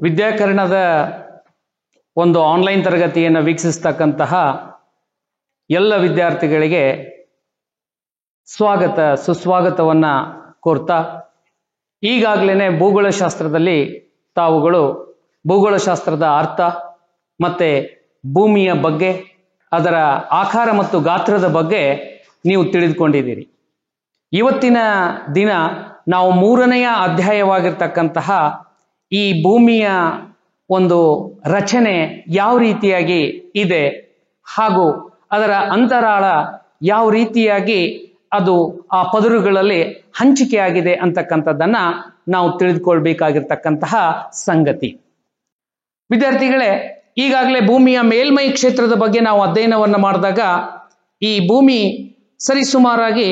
ವಿದ್ಯಾಕರಣದ ಒಂದು ಆನ್ಲೈನ್ ತರಗತಿಯನ್ನು ವೀಕ್ಷಿಸತಕ್ಕಂತಹ ಎಲ್ಲ ವಿದ್ಯಾರ್ಥಿಗಳಿಗೆ ಸ್ವಾಗತ ಸುಸ್ವಾಗತವನ್ನು ಕೋರ್ತಾ ಈಗಾಗಲೇ ಭೂಗೋಳಶಾಸ್ತ್ರದಲ್ಲಿ ತಾವುಗಳು ಭೂಗೋಳಶಾಸ್ತ್ರದ ಅರ್ಥ ಮತ್ತು ಭೂಮಿಯ ಬಗ್ಗೆ ಅದರ ಆಕಾರ ಮತ್ತು ಗಾತ್ರದ ಬಗ್ಗೆ ನೀವು ತಿಳಿದುಕೊಂಡಿದ್ದೀರಿ. ಇವತ್ತಿನ ದಿನ ನಾವು 3ನೆಯ ಅಧ್ಯಾಯವಾಗಿರ್ತಕ್ಕಂತಹ ಈ ಭೂಮಿಯ ಒಂದು ರಚನೆ ಯಾವ ರೀತಿಯಾಗಿ ಇದೆ ಹಾಗೂ ಅದರ ಅಂತರಾಳ ಯಾವ ರೀತಿಯಾಗಿ ಅದು ಆ ಪದರುಗಳಲ್ಲಿ ಹಂಚಿಕೆಯಾಗಿದೆ ಅಂತಕ್ಕಂಥದ್ದನ್ನ ನಾವು ತಿಳಿದುಕೊಳ್ಬೇಕಾಗಿರ್ತಕ್ಕಂತಹ ಸಂಗತಿ. ವಿದ್ಯಾರ್ಥಿಗಳೇ, ಈಗಾಗಲೇ ಭೂಮಿಯ ಮೇಲ್ಮೈ ಕ್ಷೇತ್ರದ ಬಗ್ಗೆ ನಾವು ಅಧ್ಯಯನವನ್ನು ಮಾಡಿದಾಗ ಈ ಭೂಮಿ ಸರಿಸುಮಾರಾಗಿ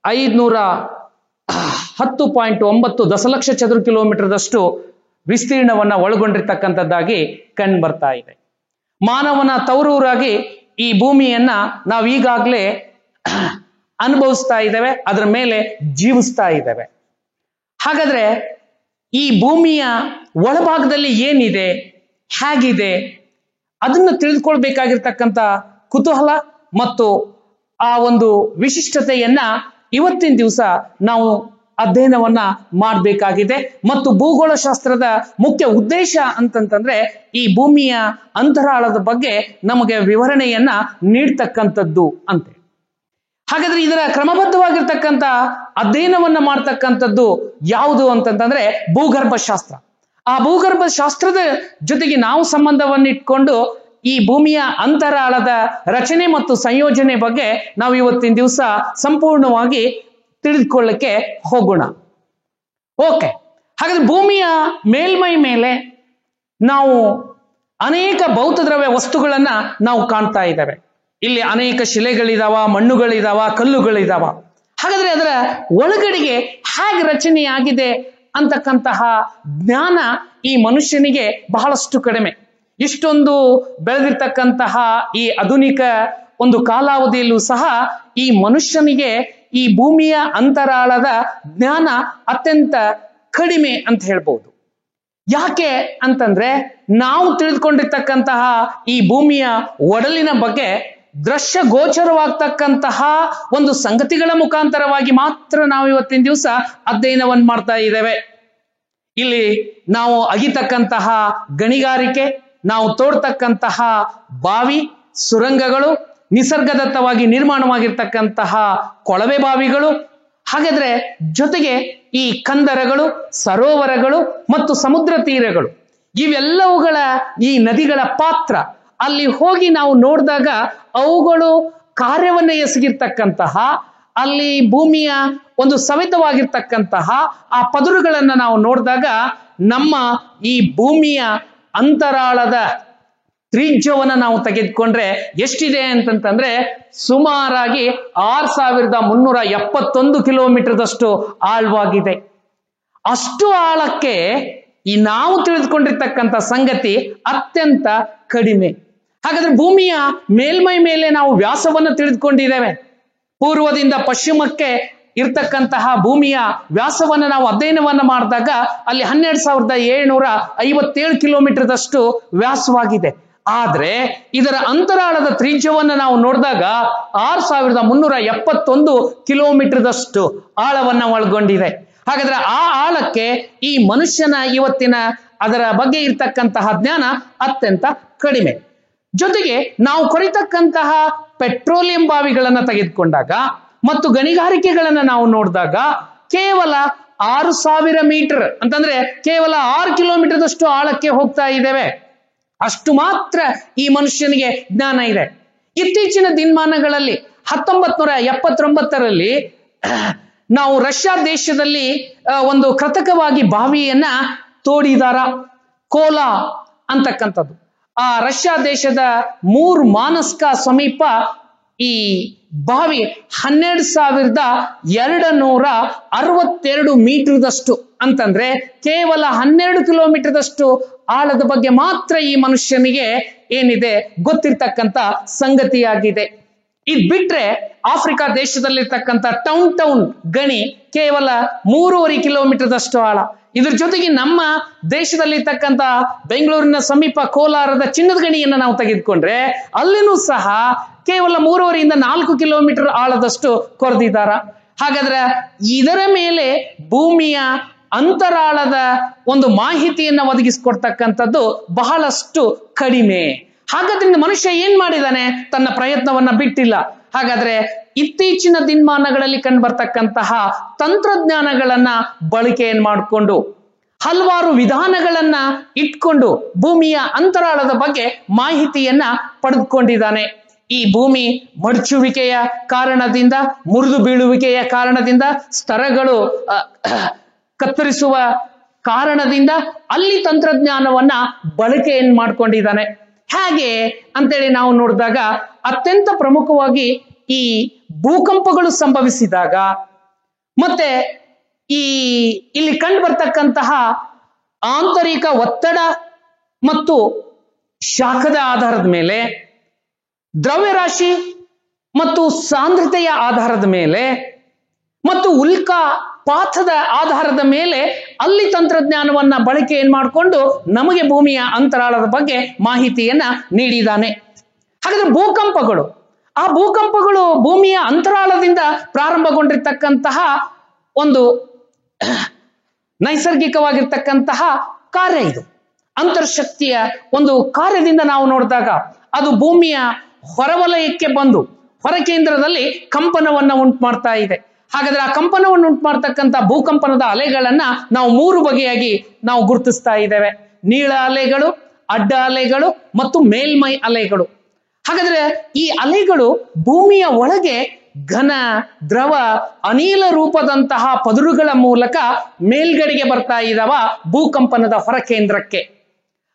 510.9 ದಶಲಕ್ಷ ಚದುರ ಕಿಲೋಮೀಟರ್ದಷ್ಟು ವಿಸ್ತೀರ್ಣವನ್ನು ಒಳಗೊಂಡಿರ್ತಕ್ಕಂಥದ್ದಾಗಿ ಕಂಡು ಬರ್ತಾ ಇದೆ. ಮಾನವನ ತವರೂರಾಗಿ ಈ ಭೂಮಿಯನ್ನ ನಾವು ಈಗಾಗಲೇ ಅನುಭವಿಸ್ತಾ ಇದ್ದೇವೆ, ಅದರ ಮೇಲೆ ಜೀವಿಸ್ತಾ ಇದ್ದೇವೆ. ಹಾಗಾದ್ರೆ ಈ ಭೂಮಿಯ ಒಳಭಾಗದಲ್ಲಿ ಏನಿದೆ, ಹೇಗಿದೆ, ಅದನ್ನು ತಿಳಿದುಕೊಳ್ಬೇಕಾಗಿರ್ತಕ್ಕಂಥ ಕುತೂಹಲ ಮತ್ತು ಆ ಒಂದು ವಿಶಿಷ್ಟತೆಯನ್ನ ಇವತ್ತಿನ ದಿವಸ ನಾವು ಅಧ್ಯಯನವನ್ನ ಮಾಡಬೇಕಾಗಿದೆ. ಮತ್ತು ಭೂಗೋಳಶಾಸ್ತ್ರದ ಮುಖ್ಯ ಉದ್ದೇಶ ಅಂತಂತಂದ್ರೆ ಈ ಭೂಮಿಯ ಅಂತರಾಳದ ಬಗ್ಗೆ ನಮಗೆ ವಿವರಣೆಯನ್ನ ನೀಡ್ತಕ್ಕಂಥದ್ದು ಅಂತೆ. ಹಾಗಾದ್ರೆ ಇದರ ಕ್ರಮಬದ್ಧವಾಗಿರ್ತಕ್ಕಂಥ ಅಧ್ಯಯನವನ್ನ ಮಾಡ್ತಕ್ಕಂಥದ್ದು ಯಾವುದು ಅಂತಂತಂದ್ರೆ ಭೂಗರ್ಭಶಾಸ್ತ್ರ. ಆ ಭೂಗರ್ಭಶಾಸ್ತ್ರದ ಜೊತೆಗೆ ನಾವು ಸಂಬಂಧವನ್ನು ಇಟ್ಕೊಂಡು ಈ ಭೂಮಿಯ ಅಂತರಾಳದ ರಚನೆ ಮತ್ತು ಸಂಯೋಜನೆ ಬಗ್ಗೆ ನಾವು ಇವತ್ತಿನ ದಿವಸ ಸಂಪೂರ್ಣವಾಗಿ ತಿಳಿದುಕೊಳ್ಳಕ್ಕೆ ಹೋಗೋಣ. ಓಕೆ, ಹಾಗಾದ್ರೆ ಭೂಮಿಯ ಮೇಲ್ಮೈ ಮೇಲೆ ನಾವು ಅನೇಕ ಭೌತ ದ್ರವ್ಯ ವಸ್ತುಗಳನ್ನ ನಾವು ಕಾಣ್ತಾ ಇದ್ದೇವೆ. ಇಲ್ಲಿ ಅನೇಕ ಶಿಲೆಗಳಿದಾವ, ಮಣ್ಣುಗಳಿದಾವ, ಕಲ್ಲುಗಳಿದಾವ. ಹಾಗಾದ್ರೆ ಅದರ ಒಳಗಡೆಗೆ ಹೇಗೆ ರಚನೆಯಾಗಿದೆ ಅಂತಕ್ಕಂತಹ ಜ್ಞಾನ ಈ ಮನುಷ್ಯನಿಗೆ ಬಹಳಷ್ಟು ಕಡಿಮೆ. ಇಷ್ಟೊಂದು ಬೆಳೆದಿರ್ತಕ್ಕಂತಹ ಈ ಆಧುನಿಕ ಒಂದು ಕಾಲಾವಧಿಯಲ್ಲೂ ಸಹ ಈ ಮನುಷ್ಯನಿಗೆ ಈ ಭೂಮಿಯ ಅಂತರಾಳದ ಜ್ಞಾನ ಅತ್ಯಂತ ಕಡಿಮೆ ಅಂತ ಹೇಳ್ಬೋದು. ಯಾಕೆ ಅಂತಂದ್ರೆ ನಾವು ತಿಳಿದುಕೊಂಡಿರ್ತಕ್ಕಂತಹ ಈ ಭೂಮಿಯ ಒಡಲಿನ ಬಗ್ಗೆ ದೃಶ್ಯ ಗೋಚರವಾಗ್ತಕ್ಕಂತಹ ಒಂದು ಸಂಗತಿಗಳ ಮುಖಾಂತರವಾಗಿ ಮಾತ್ರ ನಾವು ಇವತ್ತಿನ ದಿವಸ ಅಧ್ಯಯನವನ್ನು ಮಾಡ್ತಾ ಇದ್ದೇವೆ. ಇಲ್ಲಿ ನಾವು ಅಗಿತಕ್ಕಂತಹ ಗಣಿಗಾರಿಕೆ, ನಾವು ತೋಡ್ತಕ್ಕಂತಹ ಬಾವಿ, ಸುರಂಗಗಳು, ನಿಸರ್ಗದತ್ತವಾಗಿ ನಿರ್ಮಾಣವಾಗಿರ್ತಕ್ಕಂತಹ ಕೊಳವೆ ಬಾವಿಗಳು, ಹಾಗಾದ್ರೆ ಜೊತೆಗೆ ಈ ಕಂದರಗಳು, ಸರೋವರಗಳು ಮತ್ತು ಸಮುದ್ರ ತೀರಗಳು, ಇವೆಲ್ಲವುಗಳ ಈ ನದಿಗಳ ಪಾತ್ರ ಅಲ್ಲಿ ಹೋಗಿ ನಾವು ನೋಡಿದಾಗ ಅವುಗಳು ಕಾರ್ಯವನ್ನು ಎಸಗಿರ್ತಕ್ಕಂತಹ, ಅಲ್ಲಿ ಭೂಮಿಯ ಒಂದು ಸವೆತವಾಗಿರ್ತಕ್ಕಂತಹ ಆ ಪದರುಗಳನ್ನು ನಾವು ನೋಡಿದಾಗ ನಮ್ಮ ಈ ಭೂಮಿಯ ಅಂತರಾಳದ ತ್ರಿಜ್ಯವನ್ನು ನಾವು ತೆಗೆದುಕೊಂಡ್ರೆ ಎಷ್ಟಿದೆ ಅಂತಂತಂದ್ರೆ ಸುಮಾರಾಗಿ 6371 ಕಿಲೋಮೀಟರ್ದಷ್ಟು ಆಳವಾಗಿದೆ. ಅಷ್ಟು ಆಳಕ್ಕೆ ಈ ನಾವು ತಿಳಿದುಕೊಂಡಿರ್ತಕ್ಕಂಥ ಸಂಗತಿ ಅತ್ಯಂತ ಕಡಿಮೆ. ಹಾಗಾದ್ರೆ ಭೂಮಿಯ ಮೇಲ್ಮೈ ಮೇಲೆ ನಾವು ವ್ಯಾಸವನ್ನು ತಿಳಿದುಕೊಂಡಿದ್ದೇವೆ. ಪೂರ್ವದಿಂದ ಪಶ್ಚಿಮಕ್ಕೆ ಇರ್ತಕ್ಕಂತಹ ಭೂಮಿಯ ವ್ಯಾಸವನ್ನು ನಾವು ಅಧ್ಯಯನವನ್ನು ಮಾಡಿದಾಗ ಅಲ್ಲಿ 12,757 ಕಿಲೋಮೀಟರ್ದಷ್ಟು ವ್ಯಾಸವಾಗಿದೆ. ಆದ್ರೆ ಇದರ ಅಂತರಾಳದ ತ್ರಿಜ್ಯವನ್ನು ನಾವು ನೋಡಿದಾಗ 6371 ಕಿಲೋಮೀಟರ್ದಷ್ಟು ಆಳವನ್ನು ಒಳಗೊಂಡಿದೆ. ಹಾಗಾದ್ರೆ ಆ ಆಳಕ್ಕೆ ಈ ಮನುಷ್ಯನ ಇವತ್ತಿನ ಅದರ ಬಗ್ಗೆ ಇರ್ತಕ್ಕಂತಹ ಜ್ಞಾನ ಅತ್ಯಂತ ಕಡಿಮೆ. ಜೊತೆಗೆ ನಾವು ಕೊರಿತಕ್ಕಂತಹ ಪೆಟ್ರೋಲಿಯಂ ಬಾವಿಗಳನ್ನು ತೆಗೆದುಕೊಂಡಾಗ ಮತ್ತು ಗಣಿಗಾರಿಕೆಗಳನ್ನು ನಾವು ನೋಡಿದಾಗ ಕೇವಲ 6000 ಮೀಟರ್ ಅಂತಂದ್ರೆ ಕೇವಲ 6 ಕಿಲೋಮೀಟರ್ದಷ್ಟು ಆಳಕ್ಕೆ ಹೋಗ್ತಾ ಇದ್ದೇವೆ. ಅಷ್ಟು ಮಾತ್ರ ಈ ಮನುಷ್ಯನಿಗೆ ಜ್ಞಾನ ಇದೆ. ಇತ್ತೀಚಿನ ದಿನಮಾನಗಳಲ್ಲಿ 1979ರಲ್ಲಿ ನಾವು ರಷ್ಯಾ ದೇಶದಲ್ಲಿ ಒಂದು ಕೃತಕವಾಗಿ ಬಾವಿಯನ್ನ ತೋಡಿದಾರ, ಕೋಲಾ ಅಂತಕ್ಕಂಥದ್ದು. ಆ ರಷ್ಯಾ ದೇಶದ ಮೂರ್ಮಾನಸ್ಕ ಸಮೀಪ ಈ ಬಾವಿ 12,262 ಮೀಟರ್ದಷ್ಟು ಅಂತಂದ್ರೆ ಕೇವಲ 12 ಕಿಲೋಮೀಟರ್ದಷ್ಟು ಆಳದ ಬಗ್ಗೆ ಮಾತ್ರ ಈ ಮನುಷ್ಯನಿಗೆ ಏನಿದೆ ಗೊತ್ತಿರ್ತಕ್ಕಂಥ ಸಂಗತಿಯಾಗಿದೆ. ಇದ್ ಬಿಟ್ರೆ ಆಫ್ರಿಕಾ ದೇಶದಲ್ಲಿರ್ತಕ್ಕಂಥ ಟೌನ್ ಗಣಿ ಕೇವಲ 3.5 ಕಿಲೋಮೀಟರ್ದಷ್ಟು ಆಳ. ಇದ್ರ ಜೊತೆಗೆ ನಮ್ಮ ದೇಶದಲ್ಲಿರ್ತಕ್ಕಂಥ ಬೆಂಗಳೂರಿನ ಸಮೀಪ ಕೋಲಾರದ ಚಿನ್ನದ ಗಣಿಯನ್ನ ನಾವು ತೆಗೆದುಕೊಂಡ್ರೆ ಅಲ್ಲಿನೂ ಸಹ ಕೇವಲ 3.5 ರಿಂದ 4 ಕಿಲೋಮೀಟರ್ ಆಳದಷ್ಟು ಕೊರೆದಿದ್ದಾರ. ಹಾಗಾದ್ರೆ ಇದರ ಮೇಲೆ ಭೂಮಿಯ ಅಂತರಾಳದ ಒಂದು ಮಾಹಿತಿಯನ್ನ ಒದಗಿಸಿಕೊಡ್ತಕ್ಕಂಥದ್ದು ಬಹಳಷ್ಟು ಕಡಿಮೆ. ಹಾಗಾದ್ರಿಂದ ಮನುಷ್ಯ ಏನ್ ಮಾಡಿದಾನೆ? ತನ್ನ ಪ್ರಯತ್ನವನ್ನ ಬಿಟ್ಟಿಲ್ಲ. ಹಾಗಾದ್ರೆ ಇತ್ತೀಚಿನ ದಿನಮಾನಗಳಲ್ಲಿ ಕಂಡು ಬರ್ತಕ್ಕಂತಹ ತಂತ್ರಜ್ಞಾನಗಳನ್ನ ಬಳಕೆಯನ್ನು ಮಾಡಿಕೊಂಡು ಹಲವಾರು ವಿಧಾನಗಳನ್ನ ಇಟ್ಕೊಂಡು ಭೂಮಿಯ ಅಂತರಾಳದ ಬಗ್ಗೆ ಮಾಹಿತಿಯನ್ನ ಪಡೆದುಕೊಂಡಿದ್ದಾನೆ. ಈ ಭೂಮಿ ಮಡಚುವಿಕೆಯ ಕಾರಣದಿಂದ, ಮುರಿದು ಬೀಳುವಿಕೆಯ ಕಾರಣದಿಂದ, ಸ್ತರಗಳು ಕತ್ತರಿಸುವ ಕಾರಣದಿಂದ ಅಲ್ಲಿ ತಂತ್ರಜ್ಞಾನವನ್ನ ಬಳಕೆಯನ್ನು ಮಾಡ್ಕೊಂಡಿದ್ದಾನೆ. ಹೇಗೆ ಅಂತೇಳಿ ನಾವು ನೋಡಿದಾಗ ಅತ್ಯಂತ ಪ್ರಮುಖವಾಗಿ ಈ ಭೂಕಂಪಗಳು ಸಂಭವಿಸಿದಾಗ ಮತ್ತೆ ಇಲ್ಲಿ ಕಂಡು ಬರ್ತಕ್ಕಂತಹ ಆಂತರಿಕ ಒತ್ತಡ ಮತ್ತು ಶಾಖದ ಆಧಾರದ ಮೇಲೆ, ದ್ರವ್ಯರಾಶಿ ಮತ್ತು ಸಾಂದ್ರತೆಯ ಆಧಾರದ ಮೇಲೆ ಮತ್ತು ಉಲ್ಕಾಪಾತದ ಆಧಾರದ ಮೇಲೆ ಅಲ್ಲಿ ತಂತ್ರಜ್ಞಾನವನ್ನ ಬಳಕೆಯನ್ನು ಮಾಡಿಕೊಂಡು ನಮಗೆ ಭೂಮಿಯ ಅಂತರಾಳದ ಬಗ್ಗೆ ಮಾಹಿತಿಯನ್ನ ನೀಡಿದ್ದಾನೆ. ಹಾಗಾದ್ರೆ ಆ ಭೂಕಂಪಗಳು ಭೂಮಿಯ ಅಂತರಾಳದಿಂದ ಪ್ರಾರಂಭಗೊಂಡಿರ್ತಕ್ಕಂತಹ ಒಂದು ನೈಸರ್ಗಿಕವಾಗಿರ್ತಕ್ಕಂತಹ ಕಾರ್ಯ. ಇದು ಅಂತರ್ಶಕ್ತಿಯ ಒಂದು ಕಾರ್ಯದಿಂದ ನಾವು ನೋಡಿದಾಗ ಅದು ಭೂಮಿಯ ಹೊರವಲಯಕ್ಕೆ ಬಂದು ಹೊರ ಕೇಂದ್ರದಲ್ಲಿ ಕಂಪನವನ್ನ ಉಂಟು ಮಾಡ್ತಾ ಇದೆ. ಹಾಗಾದ್ರೆ ಆ ಕಂಪನವನ್ನು ಉಂಟು ಮಾಡ್ತಕ್ಕಂಥ ಭೂಕಂಪನದ ಅಲೆಗಳನ್ನ ನಾವು 3 ಬಗೆಯಾಗಿ ನಾವು ಗುರುತಿಸ್ತಾ ಇದ್ದೇವೆ: ನೀಳ ಅಲೆಗಳು, ಅಡ್ಡ ಅಲೆಗಳು ಮತ್ತು ಮೇಲ್ಮೈ ಅಲೆಗಳು. ಹಾಗಾದ್ರೆ ಈ ಅಲೆಗಳು ಭೂಮಿಯ ಒಳಗೆ ಘನ, ದ್ರವ, ಅನಿಲ ರೂಪದಂತಹ ಪದರುಗಳ ಮೂಲಕ ಮೇಲ್ಗಡೆಗೆ ಬರ್ತಾ ಇದ್ದಾವ ಭೂಕಂಪನದ ಹೊರ ಕೇಂದ್ರಕ್ಕೆ.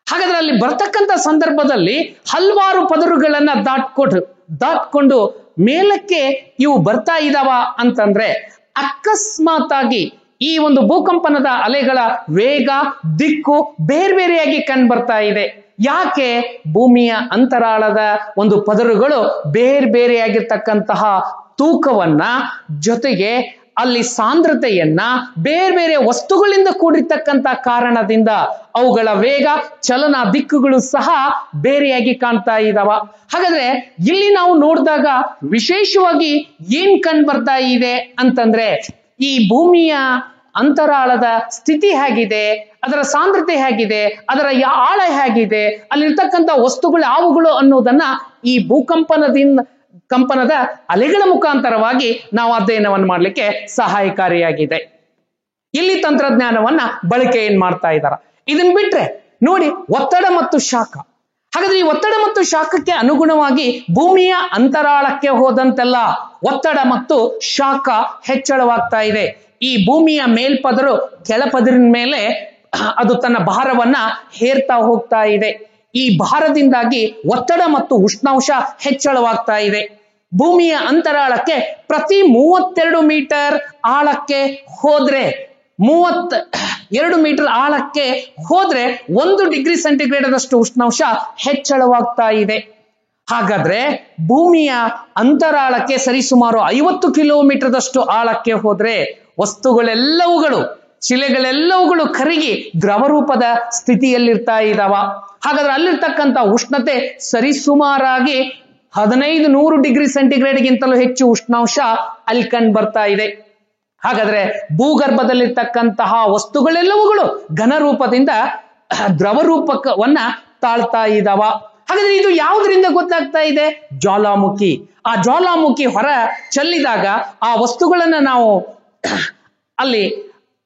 ಹಾಗಾದ್ರೆ ಅಲ್ಲಿ ಬರ್ತಕ್ಕಂಥ ಸಂದರ್ಭದಲ್ಲಿ ಹಲವಾರು ಪದರುಗಳನ್ನ ದಾಟ್ಕೊಂಡು ಮೇಲಕ್ಕೆ ಇವು ಬರ್ತಾ ಇದಾವ ಅಂತಂದ್ರೆ ಅಕಸ್ಮಾತ್ ಆಗಿ ಈ ಒಂದು ಭೂಕಂಪನದ ಅಲೆಗಳ ವೇಗ, ದಿಕ್ಕು ಬೇರೆ ಬೇರೆಯಾಗಿ ಕಂಡು ಬರ್ತಾ ಇದೆ. ಯಾಕೆ? ಭೂಮಿಯ ಅಂತರಾಳದ ಒಂದು ಪದರುಗಳು ಬೇರೆ ಬೇರೆಯಾಗಿರ್ತಕ್ಕಂತಹ ತೂಕವನ್ನ, ಜೊತೆಗೆ ಅಲ್ಲಿ ಸಾಂದ್ರತೆಯನ್ನ ಬೇರೆ ಬೇರೆ ವಸ್ತುಗಳಿಂದ ಕೂಡಿರ್ತಕ್ಕಂಥ ಕಾರಣದಿಂದ ಅವುಗಳ ವೇಗ, ಚಲನ, ದಿಕ್ಕುಗಳು ಸಹ ಬೇರೆಯಾಗಿ ಕಾಣ್ತಾ ಇದಾವ. ಹಾಗಾದ್ರೆ ಇಲ್ಲಿ ನಾವು ನೋಡಿದಾಗ ವಿಶೇಷವಾಗಿ ಏನ್ ಕಂಡು ಬರ್ತಾ ಇದೆ ಅಂತಂದ್ರೆ ಈ ಭೂಮಿಯ ಅಂತರಾಳದ ಸ್ಥಿತಿ ಹೇಗಿದೆ, ಅದರ ಸಾಂದ್ರತೆ ಹೇಗಿದೆ, ಅದರ ಆಳ ಹೇಗಿದೆ, ಅಲ್ಲಿರ್ತಕ್ಕಂಥ ವಸ್ತುಗಳು ಯಾವುಗಳು ಅನ್ನೋದನ್ನ ಈ ಕಂಪನದ ಅಲೆಗಳ ಮುಖಾಂತರವಾಗಿ ನಾವು ಅಧ್ಯಯನವನ್ನು ಮಾಡಲಿಕ್ಕೆ ಸಹಾಯಕಾರಿಯಾಗಿದೆ. ಇಲ್ಲಿ ತಂತ್ರಜ್ಞಾನವನ್ನ ಬಳಕೆ ಏನ್ ಮಾಡ್ತಾ ಇದ್ದಾರ. ಇದನ್ ಬಿಟ್ರೆ ನೋಡಿ, ಒತ್ತಡ ಮತ್ತು ಶಾಖ. ಹಾಗಾದ್ರೆ ಈ ಒತ್ತಡ ಮತ್ತು ಶಾಖಕ್ಕೆ ಅನುಗುಣವಾಗಿ ಭೂಮಿಯ ಅಂತರಾಳಕ್ಕೆ ಹೋದಂತೆಲ್ಲ ಒತ್ತಡ ಮತ್ತು ಶಾಖ ಹೆಚ್ಚಳವಾಗ್ತಾ ಇದೆ. ಈ ಭೂಮಿಯ ಮೇಲ್ಪದರು ಕೆಳಪದರಿನ ಮೇಲೆ ಅದು ತನ್ನ ಭಾರವನ್ನ ಹೇರ್ತಾ ಹೋಗ್ತಾ ಇದೆ. ಈ ಭಾರದಿಂದಾಗಿ ಒತ್ತಡ ಮತ್ತು ಉಷ್ಣಾಂಶ ಹೆಚ್ಚಳವಾಗ್ತಾ ಇದೆ. ಭೂಮಿಯ ಅಂತರಾಳಕ್ಕೆ ಪ್ರತಿ 32 ಮೀಟರ್ ಆಳಕ್ಕೆ ಹೋದ್ರೆ 32 ಮೀಟರ್ ಆಳಕ್ಕೆ ಹೋದ್ರೆ 1 ಡಿಗ್ರಿ ಸೆಂಟಿಗ್ರೇಡ್ ಅದಷ್ಟು ಉಷ್ಣಾಂಶ ಹೆಚ್ಚಳವಾಗ್ತಾ ಇದೆ. ಹಾಗಾದ್ರೆ ಭೂಮಿಯ ಅಂತರಾಳಕ್ಕೆ ಸರಿಸುಮಾರು 50 ಕಿಲೋಮೀಟರ್ದಷ್ಟು ಆಳಕ್ಕೆ ಹೋದ್ರೆ ವಸ್ತುಗಳೆಲ್ಲವುಗಳು, ಶಿಲೆಗಳೆಲ್ಲವುಗಳು ಕರಗಿ ದ್ರವರೂಪದ ಸ್ಥಿತಿಯಲ್ಲಿರ್ತಾ ಇದಾವ. ಹಾಗಾದ್ರೆ ಅಲ್ಲಿರ್ತಕ್ಕಂಥ ಉಷ್ಣತೆ ಸರಿಸುಮಾರಾಗಿ 1500 ಡಿಗ್ರಿ ಸೆಂಟಿಗ್ರೇಡ್ಗಿಂತಲೂ ಹೆಚ್ಚು ಉಷ್ಣಾಂಶ ಅಲ್ಲಿ ಕಂಡು ಬರ್ತಾ ಇದೆ. ಹಾಗಾದ್ರೆ ಭೂಗರ್ಭದಲ್ಲಿರ್ತಕ್ಕಂತಹ ವಸ್ತುಗಳೆಲ್ಲವುಗಳು ಘನರೂಪದಿಂದ ದ್ರವರೂಪವನ್ನ ತಾಳ್ತಾ ಇದಾವ. ಹಾಗಾದ್ರೆ ಇದು ಯಾವುದರಿಂದ ಗೊತ್ತಾಗ್ತಾ ಇದೆ? ಜ್ವಾಲಾಮುಖಿ. ಆ ಜ್ವಾಲಾಮುಖಿ ಹೊರ ಚೆಲ್ಲಿದಾಗ ಆ ವಸ್ತುಗಳನ್ನ ನಾವು ಅಲ್ಲಿ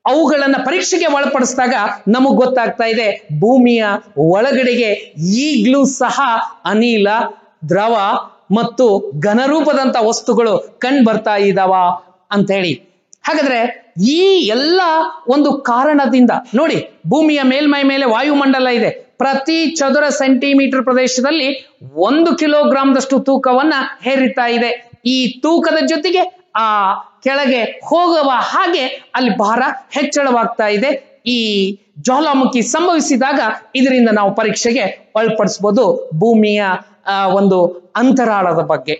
ಅವುಗಳನ್ನ ಪರೀಕ್ಷೆಗೆ ಒಳಪಡಿಸಿದಾಗ ನಮಗ್ ಗೊತ್ತಾಗ್ತಾ ಇದೆ ಭೂಮಿಯ ಒಳಗಡೆಗೆ ಈಗ್ಲೂ ಸಹ ಅನಿಲ, ದ್ರವ ಮತ್ತು ಘನರೂಪದಂತ ವಸ್ತುಗಳು ಕಂಡು ಬರ್ತಾ ಇದಾವ ಅಂತ ಹೇಳಿ. ಹಾಗಾದ್ರೆ ಈ ಎಲ್ಲ ಒಂದು ಕಾರಣದಿಂದ ನೋಡಿ, ಭೂಮಿಯ ಮೇಲ್ಮೈ ಮೇಲೆ ವಾಯುಮಂಡಲ ಇದೆ. ಪ್ರತಿ ಚದುರ ಸೆಂಟಿಮೀಟರ್ ಪ್ರದೇಶದಲ್ಲಿ 1 ಕಿಲೋಗ್ರಾಂದಷ್ಟು ತೂಕವನ್ನ ಹೇರಿತಾ ಇದೆ. ಈ ತೂಕದ ಜೊತೆಗೆ ಆ ಕೆಳಗೆ ಹೋಗುವ ಹಾಗೆ ಅಲ್ಲಿ ಭಾರ ಹೆಚ್ಚಳವಾಗ್ತಾ ಇದೆ. ಈ ಜ್ವಾಲಾಮುಖಿ ಸಂಭವಿಸಿದಾಗ ಇದರಿಂದ ನಾವು ಪರೀಕ್ಷೆಗೆ ಒಳಪಡಿಸಬಹುದು ಭೂಮಿಯ ಒಂದು ಅಂತರಾಳದ ಬಗ್ಗೆ.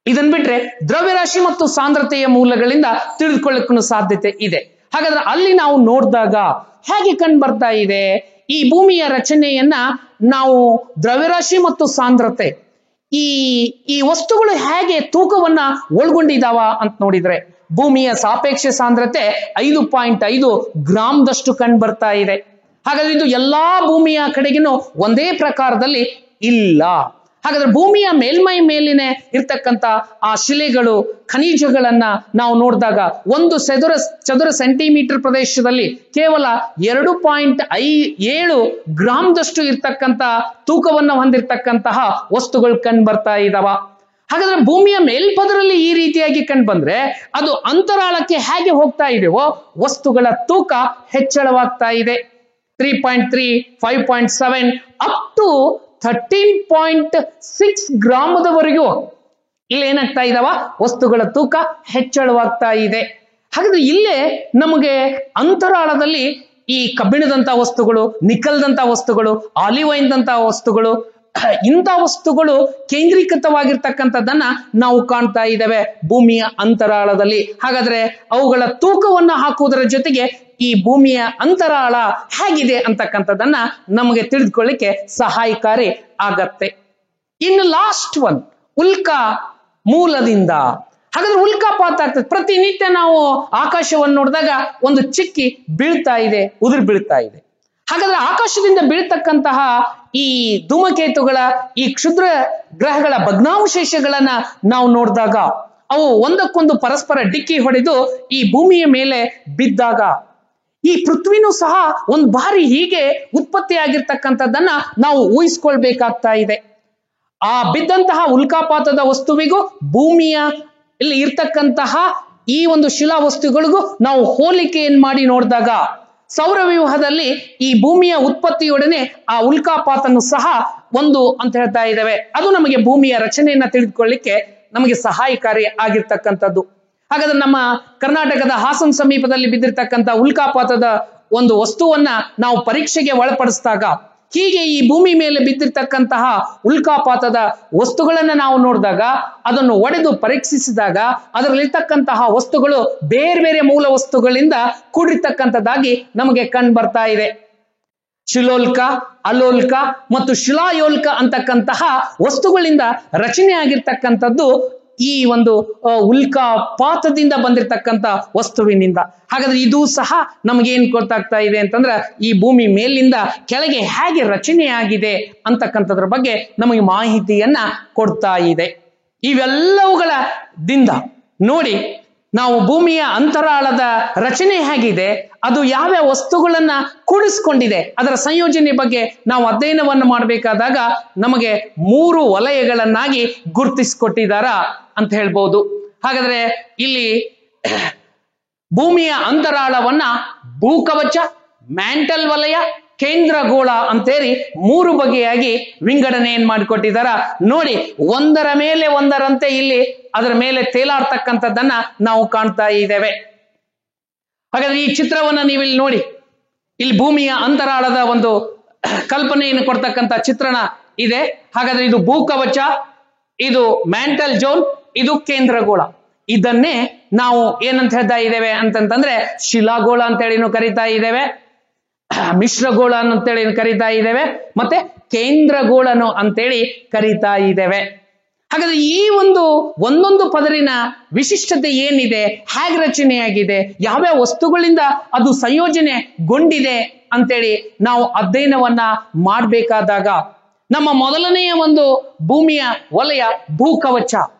ಇದನ್ ಬಿಟ್ರೆ ದ್ರವ್ಯರಾಶಿ ಮತ್ತು ಸಾಂದ್ರತೆಯ ಮೂಲಗಳಿಂದ ತಿಳಿದುಕೊಳ್ಳಕ್ಕೂ ಸಾಧ್ಯತೆ ಇದೆ. ಹಾಗಾದ್ರೆ ಅಲ್ಲಿ ನಾವು ನೋಡಿದಾಗ ಹೇಗೆ ಕಂಡು ಬರ್ತಾ ಇದೆ ಈ ಭೂಮಿಯ ರಚನೆಯನ್ನ ನಾವು ದ್ರವ್ಯರಾಶಿ ಮತ್ತು ಸಾಂದ್ರತೆ ಈ ವಸ್ತುಗಳು ಹೇಗೆ ತೂಕವನ್ನ ಒಳಗೊಂಡಿದಾವ ಅಂತ ನೋಡಿದ್ರೆ ಭೂಮಿಯ ಸಾಪೇಕ್ಷ ಸಾಂದ್ರತೆ 5.5 ಗ್ರಾಮ್ದಷ್ಟು ಕಂಡು ಬರ್ತಾ ಇದೆ. ಹಾಗಾದ್ರೆ ಇದು ಎಲ್ಲಾ ಭೂಮಿಯ ಕಡೆಗಿನೂ ಒಂದೇ ಪ್ರಕಾರದಲ್ಲಿ ಇಲ್ಲ. ಹಾಗಾದ್ರೆ ಭೂಮಿಯ ಮೇಲ್ಮೈ ಮೇಲಿನ ಇರ್ತಕ್ಕಂಥ ಆ ಶಿಲೆಗಳು ಖನಿಜಗಳನ್ನ ನಾವು ನೋಡಿದಾಗ 1 ಚದುರ ಸೆಂಟಿಮೀಟರ್ ಪ್ರದೇಶದಲ್ಲಿ ಕೇವಲ 2.7 ಗ್ರಾಮ್ದಷ್ಟು ಇರ್ತಕ್ಕಂಥ ತೂಕವನ್ನು ಹೊಂದಿರತಕ್ಕಂತಹ ವಸ್ತುಗಳು ಕಂಡು ಬರ್ತಾ ಇದಾವ. ಹಾಗಾದ್ರೆ ಭೂಮಿಯ ಮೇಲ್ಪದರಲ್ಲಿ ಈ ರೀತಿಯಾಗಿ ಕಂಡು ಬಂದ್ರೆ ಅದು ಅಂತರಾಳಕ್ಕೆ ಹೇಗೆ ಹೋಗ್ತಾ ಇದೆಯೋ ವಸ್ತುಗಳ ತೂಕ ಹೆಚ್ಚಳವಾಗ್ತಾ ಇದೆ. 3.3, 5.7 ಅಪ್ ಟು 13.6 ಗ್ರಾಮದವರೆಗೂ ಇಲ್ಲಿ ಏನಾಗ್ತಾ ಇದಾವ ವಸ್ತುಗಳ ತೂಕ ಹೆಚ್ಚಳವಾಗ್ತಾ ಇದೆ. ಹಾಗಾದ್ರೆ ಇಲ್ಲೇ ನಮಗೆ ಅಂತರಾಳದಲ್ಲಿ ಈ ಕಬ್ಬಿಣದಂತ ವಸ್ತುಗಳು, ನಿಕಲ್ದಂತ ವಸ್ತುಗಳು, ಆಲಿವೈನ್ ದಂತ ವಸ್ತುಗಳು, ಇಂಥ ವಸ್ತುಗಳು ಕೇಂದ್ರೀಕೃತವಾಗಿರ್ತಕ್ಕಂಥದ್ದನ್ನ ನಾವು ಕಾಣ್ತಾ ಇದ್ದೇವೆ ಭೂಮಿಯ ಅಂತರಾಳದಲ್ಲಿ. ಹಾಗಾದ್ರೆ ಅವುಗಳ ತೂಕವನ್ನ ಹಾಕುವುದರ ಜೊತೆಗೆ ಈ ಭೂಮಿಯ ಅಂತರಾಳ ಹೇಗಿದೆ ಅಂತಕ್ಕಂಥದ್ದನ್ನ ನಮಗೆ ತಿಳಿದುಕೊಳ್ಳಿಕ್ಕೆ ಸಹಾಯಕಾರಿ ಆಗತ್ತೆ. ಇನ್ನು ಲಾಸ್ಟ್ ಒನ್ ಉಲ್ಕಾ ಮೂಲದಿಂದ. ಹಾಗಾದ್ರೆ ಉಲ್ಕಾಪಾತ ಆಗ್ತದೆ. ಪ್ರತಿನಿತ್ಯ ನಾವು ಆಕಾಶವನ್ನು ನೋಡಿದಾಗ ಒಂದು ಚಿಕ್ಕಿ ಬೀಳ್ತಾ ಇದೆ, ಉದುರು ಬೀಳ್ತಾ ಇದೆ. ಹಾಗಾದ್ರೆ ಆಕಾಶದಿಂದ ಬೀಳ್ತಕ್ಕಂತಹ ಈ ಧೂಮಕೇತುಗಳ ಈ ಕ್ಷುದ್ರ ಗ್ರಹಗಳ ಭಗ್ನಾವಶೇಷಗಳನ್ನ ನಾವು ನೋಡಿದಾಗ ಅವು ಒಂದಕ್ಕೊಂದು ಪರಸ್ಪರ ಡಿಕ್ಕಿ ಹೊಡೆದು ಈ ಭೂಮಿಯ ಮೇಲೆ ಬಿದ್ದಾಗ ಈ ಪೃಥ್ವಿನೂ ಸಹ ಒಂದು ಬಾರಿ ಹೀಗೆ ಉತ್ಪತ್ತಿಯಾಗಿರ್ತಕ್ಕಂಥದ್ದನ್ನ ನಾವು ಊಹಿಸ್ಕೊಳ್ಬೇಕಾಗ್ತಾ ಇದೆ. ಆ ಬಿದ್ದಂತಹ ಉಲ್ಕಾಪಾತದ ವಸ್ತುವಿಗೂ ಭೂಮಿಯ ಇಲ್ಲಿ ಇರ್ತಕ್ಕಂತಹ ಈ ಒಂದು ಶಿಲಾ ವಸ್ತುಗಳಿಗೂ ನಾವು ಹೋಲಿಕೆಯನ್ನು ಮಾಡಿ ನೋಡಿದಾಗ ಸೌರವ್ಯೂಹದಲ್ಲಿ ಈ ಭೂಮಿಯ ಉತ್ಪತ್ತಿಯೊಡನೆ ಆ ಉಲ್ಕಾಪಾತನು ಸಹ ಒಂದು ಅಂತ ಹೇಳ್ತಾ ಇದ್ದೇವೆ. ಅದು ನಮಗೆ ಭೂಮಿಯ ರಚನೆಯನ್ನ ತಿಳಿದುಕೊಳ್ಳಿಕ್ಕೆ ನಮಗೆ ಸಹಾಯಕಾರಿ ಆಗಿರ್ತಕ್ಕಂಥದ್ದು. ಹಾಗಾದ್ರೆ ನಮ್ಮ ಕರ್ನಾಟಕದ ಹಾಸನ ಸಮೀಪದಲ್ಲಿ ಬಿದ್ದಿರ್ತಕ್ಕಂಥ ಉಲ್ಕಾಪಾತದ ಒಂದು ವಸ್ತುವನ್ನ ನಾವು ಪರೀಕ್ಷೆಗೆ ಒಳಪಡಿಸಿದಾಗ ಹೀಗೆ ಈ ಭೂಮಿ ಮೇಲೆ ಬಿದ್ದಿರ್ತಕ್ಕಂತಹ ಉಲ್ಕಾಪಾತದ ವಸ್ತುಗಳನ್ನ ನಾವು ನೋಡಿದಾಗ ಅದನ್ನು ಒಡೆದು ಪರೀಕ್ಷಿಸಿದಾಗ ಅದರಲ್ಲಿರ್ತಕ್ಕಂತಹ ವಸ್ತುಗಳು ಬೇರೆ ಬೇರೆ ಮೂಲ ವಸ್ತುಗಳಿಂದ ಕೂಡಿರ್ತಕ್ಕಂಥದ್ದಾಗಿ ನಮಗೆ ಕಂಡು ಬರ್ತಾ ಇದೆ. ಶಿಲೋಲ್ಕ, ಅಲೋಲ್ಕ ಮತ್ತು ಶಿಲಾಯೋಲ್ಕ ಅಂತಕ್ಕಂತಹ ವಸ್ತುಗಳಿಂದ ರಚನೆ ಆಗಿರ್ತಕ್ಕಂಥದ್ದು ಈ ಒಂದು ಉಲ್ಕಾಪಾತದಿಂದ ಬಂದಿರತಕ್ಕಂತ ವಸ್ತುವಿನಿಂದ. ಹಾಗಾದ್ರೆ ಇದು ಸಹ ನಮಗೇನ್ ಗೊತ್ತಾಗ್ತಾ ಇದೆ ಅಂತಂದ್ರೆ ಈ ಭೂಮಿ ಮೇಲಿಂದ ಕೆಳಗೆ ಹೇಗೆ ರಚನೆಯಾಗಿದೆ ಅಂತಕ್ಕಂಥದ್ರ ಬಗ್ಗೆ ನಮಗೆ ಮಾಹಿತಿಯನ್ನ ಕೊಡ್ತಾ ಇದೆ. ಇವೆಲ್ಲವುಗಳ ದಿಂದ ನೋಡಿ ನಾವು ಭೂಮಿಯ ಅಂತರಾಳದ ರಚನೆ ಹೇಗಿದೆ, ಅದು ಯಾವ್ಯಾವ ವಸ್ತುಗಳನ್ನ ಕೂಡಿಸ್ಕೊಂಡಿದೆ, ಅದರ ಸಂಯೋಜನೆ ಬಗ್ಗೆ ನಾವು ಅಧ್ಯಯನವನ್ನು ಮಾಡಬೇಕಾದಾಗ ನಮಗೆ 3 ವಲಯಗಳನ್ನಾಗಿ ಗುರುತಿಸಿಕೊಟ್ಟಿದ್ದಾರ ಅಂತ ಹೇಳ್ಬೋದು. ಹಾಗಾದ್ರೆ ಇಲ್ಲಿ ಭೂಮಿಯ ಅಂತರಾಳವನ್ನ ಭೂಕವಚ, ಮ್ಯಾಂಟಲ್ ವಲಯ, ಕೇಂದ್ರಗೋಳ ಅಂತೇಳಿ 3 ಬಗೆಯಾಗಿ ವಿಂಗಡಣೆಯನ್ನು ಮಾಡಿಕೊಟ್ಟಿದ್ದಾರ. ನೋಡಿ ಒಂದರ ಮೇಲೆ ಒಂದರಂತೆ ಇಲ್ಲಿ ಅದರ ಮೇಲೆ ತೇಲಾಡ್ತಕ್ಕಂಥದ್ದನ್ನ ನಾವು ಕಾಣ್ತಾ ಇದ್ದೇವೆ. ಹಾಗಾದ್ರೆ ಈ ಚಿತ್ರವನ್ನ ನೀವಿಲ್ಲಿ ನೋಡಿ, ಇಲ್ಲಿ ಭೂಮಿಯ ಅಂತರಾಳದ ಒಂದು ಕಲ್ಪನೆಯನ್ನು ಕೊಡ್ತಕ್ಕಂಥ ಚಿತ್ರಣ ಇದೆ. ಹಾಗಾದ್ರೆ ಇದು ಭೂಕವಚ, ಇದು ಮ್ಯಾಂಟಲ್ ಝೋನ್, ಇದು ಕೇಂದ್ರಗೋಳ. ಇದನ್ನೇ ನಾವು ಏನಂತ ಹೇಳ್ತಾ ಇದ್ದೇವೆ ಅಂತಂತಂದ್ರೆ ಶಿಲಾಗೋಳ ಅಂತೇಳಿ ಕರಿತಾ ಇದ್ದೇವೆ, ಮಿಶ್ರಗೋಳ ಅಂತೇಳಿ ಕರಿತಾ ಇದ್ದೇವೆ, ಮತ್ತೆ ಕೇಂದ್ರಗೋಳನು ಅಂತೇಳಿ ಕರಿತಾ ಇದ್ದೇವೆ. ಹಾಗಾದ್ರೆ ಈ ಒಂದೊಂದು ಪದರಿನ ವಿಶಿಷ್ಟತೆ ಏನಿದೆ, ಹೇಗೆ ರಚನೆಯಾಗಿದೆ, ಯಾವ್ಯಾವ ವಸ್ತುಗಳಿಂದ ಅದು ಸಂಯೋಜನೆಗೊಂಡಿದೆ ಅಂತೇಳಿ ನಾವು ಅಧ್ಯಯನವನ್ನ ಮಾಡಬೇಕಾದಾಗ ನಮ್ಮ ಮೊದಲನೆಯ ಒಂದು ಭೂಮಿಯ ವಲಯ ಭೂಕವಚ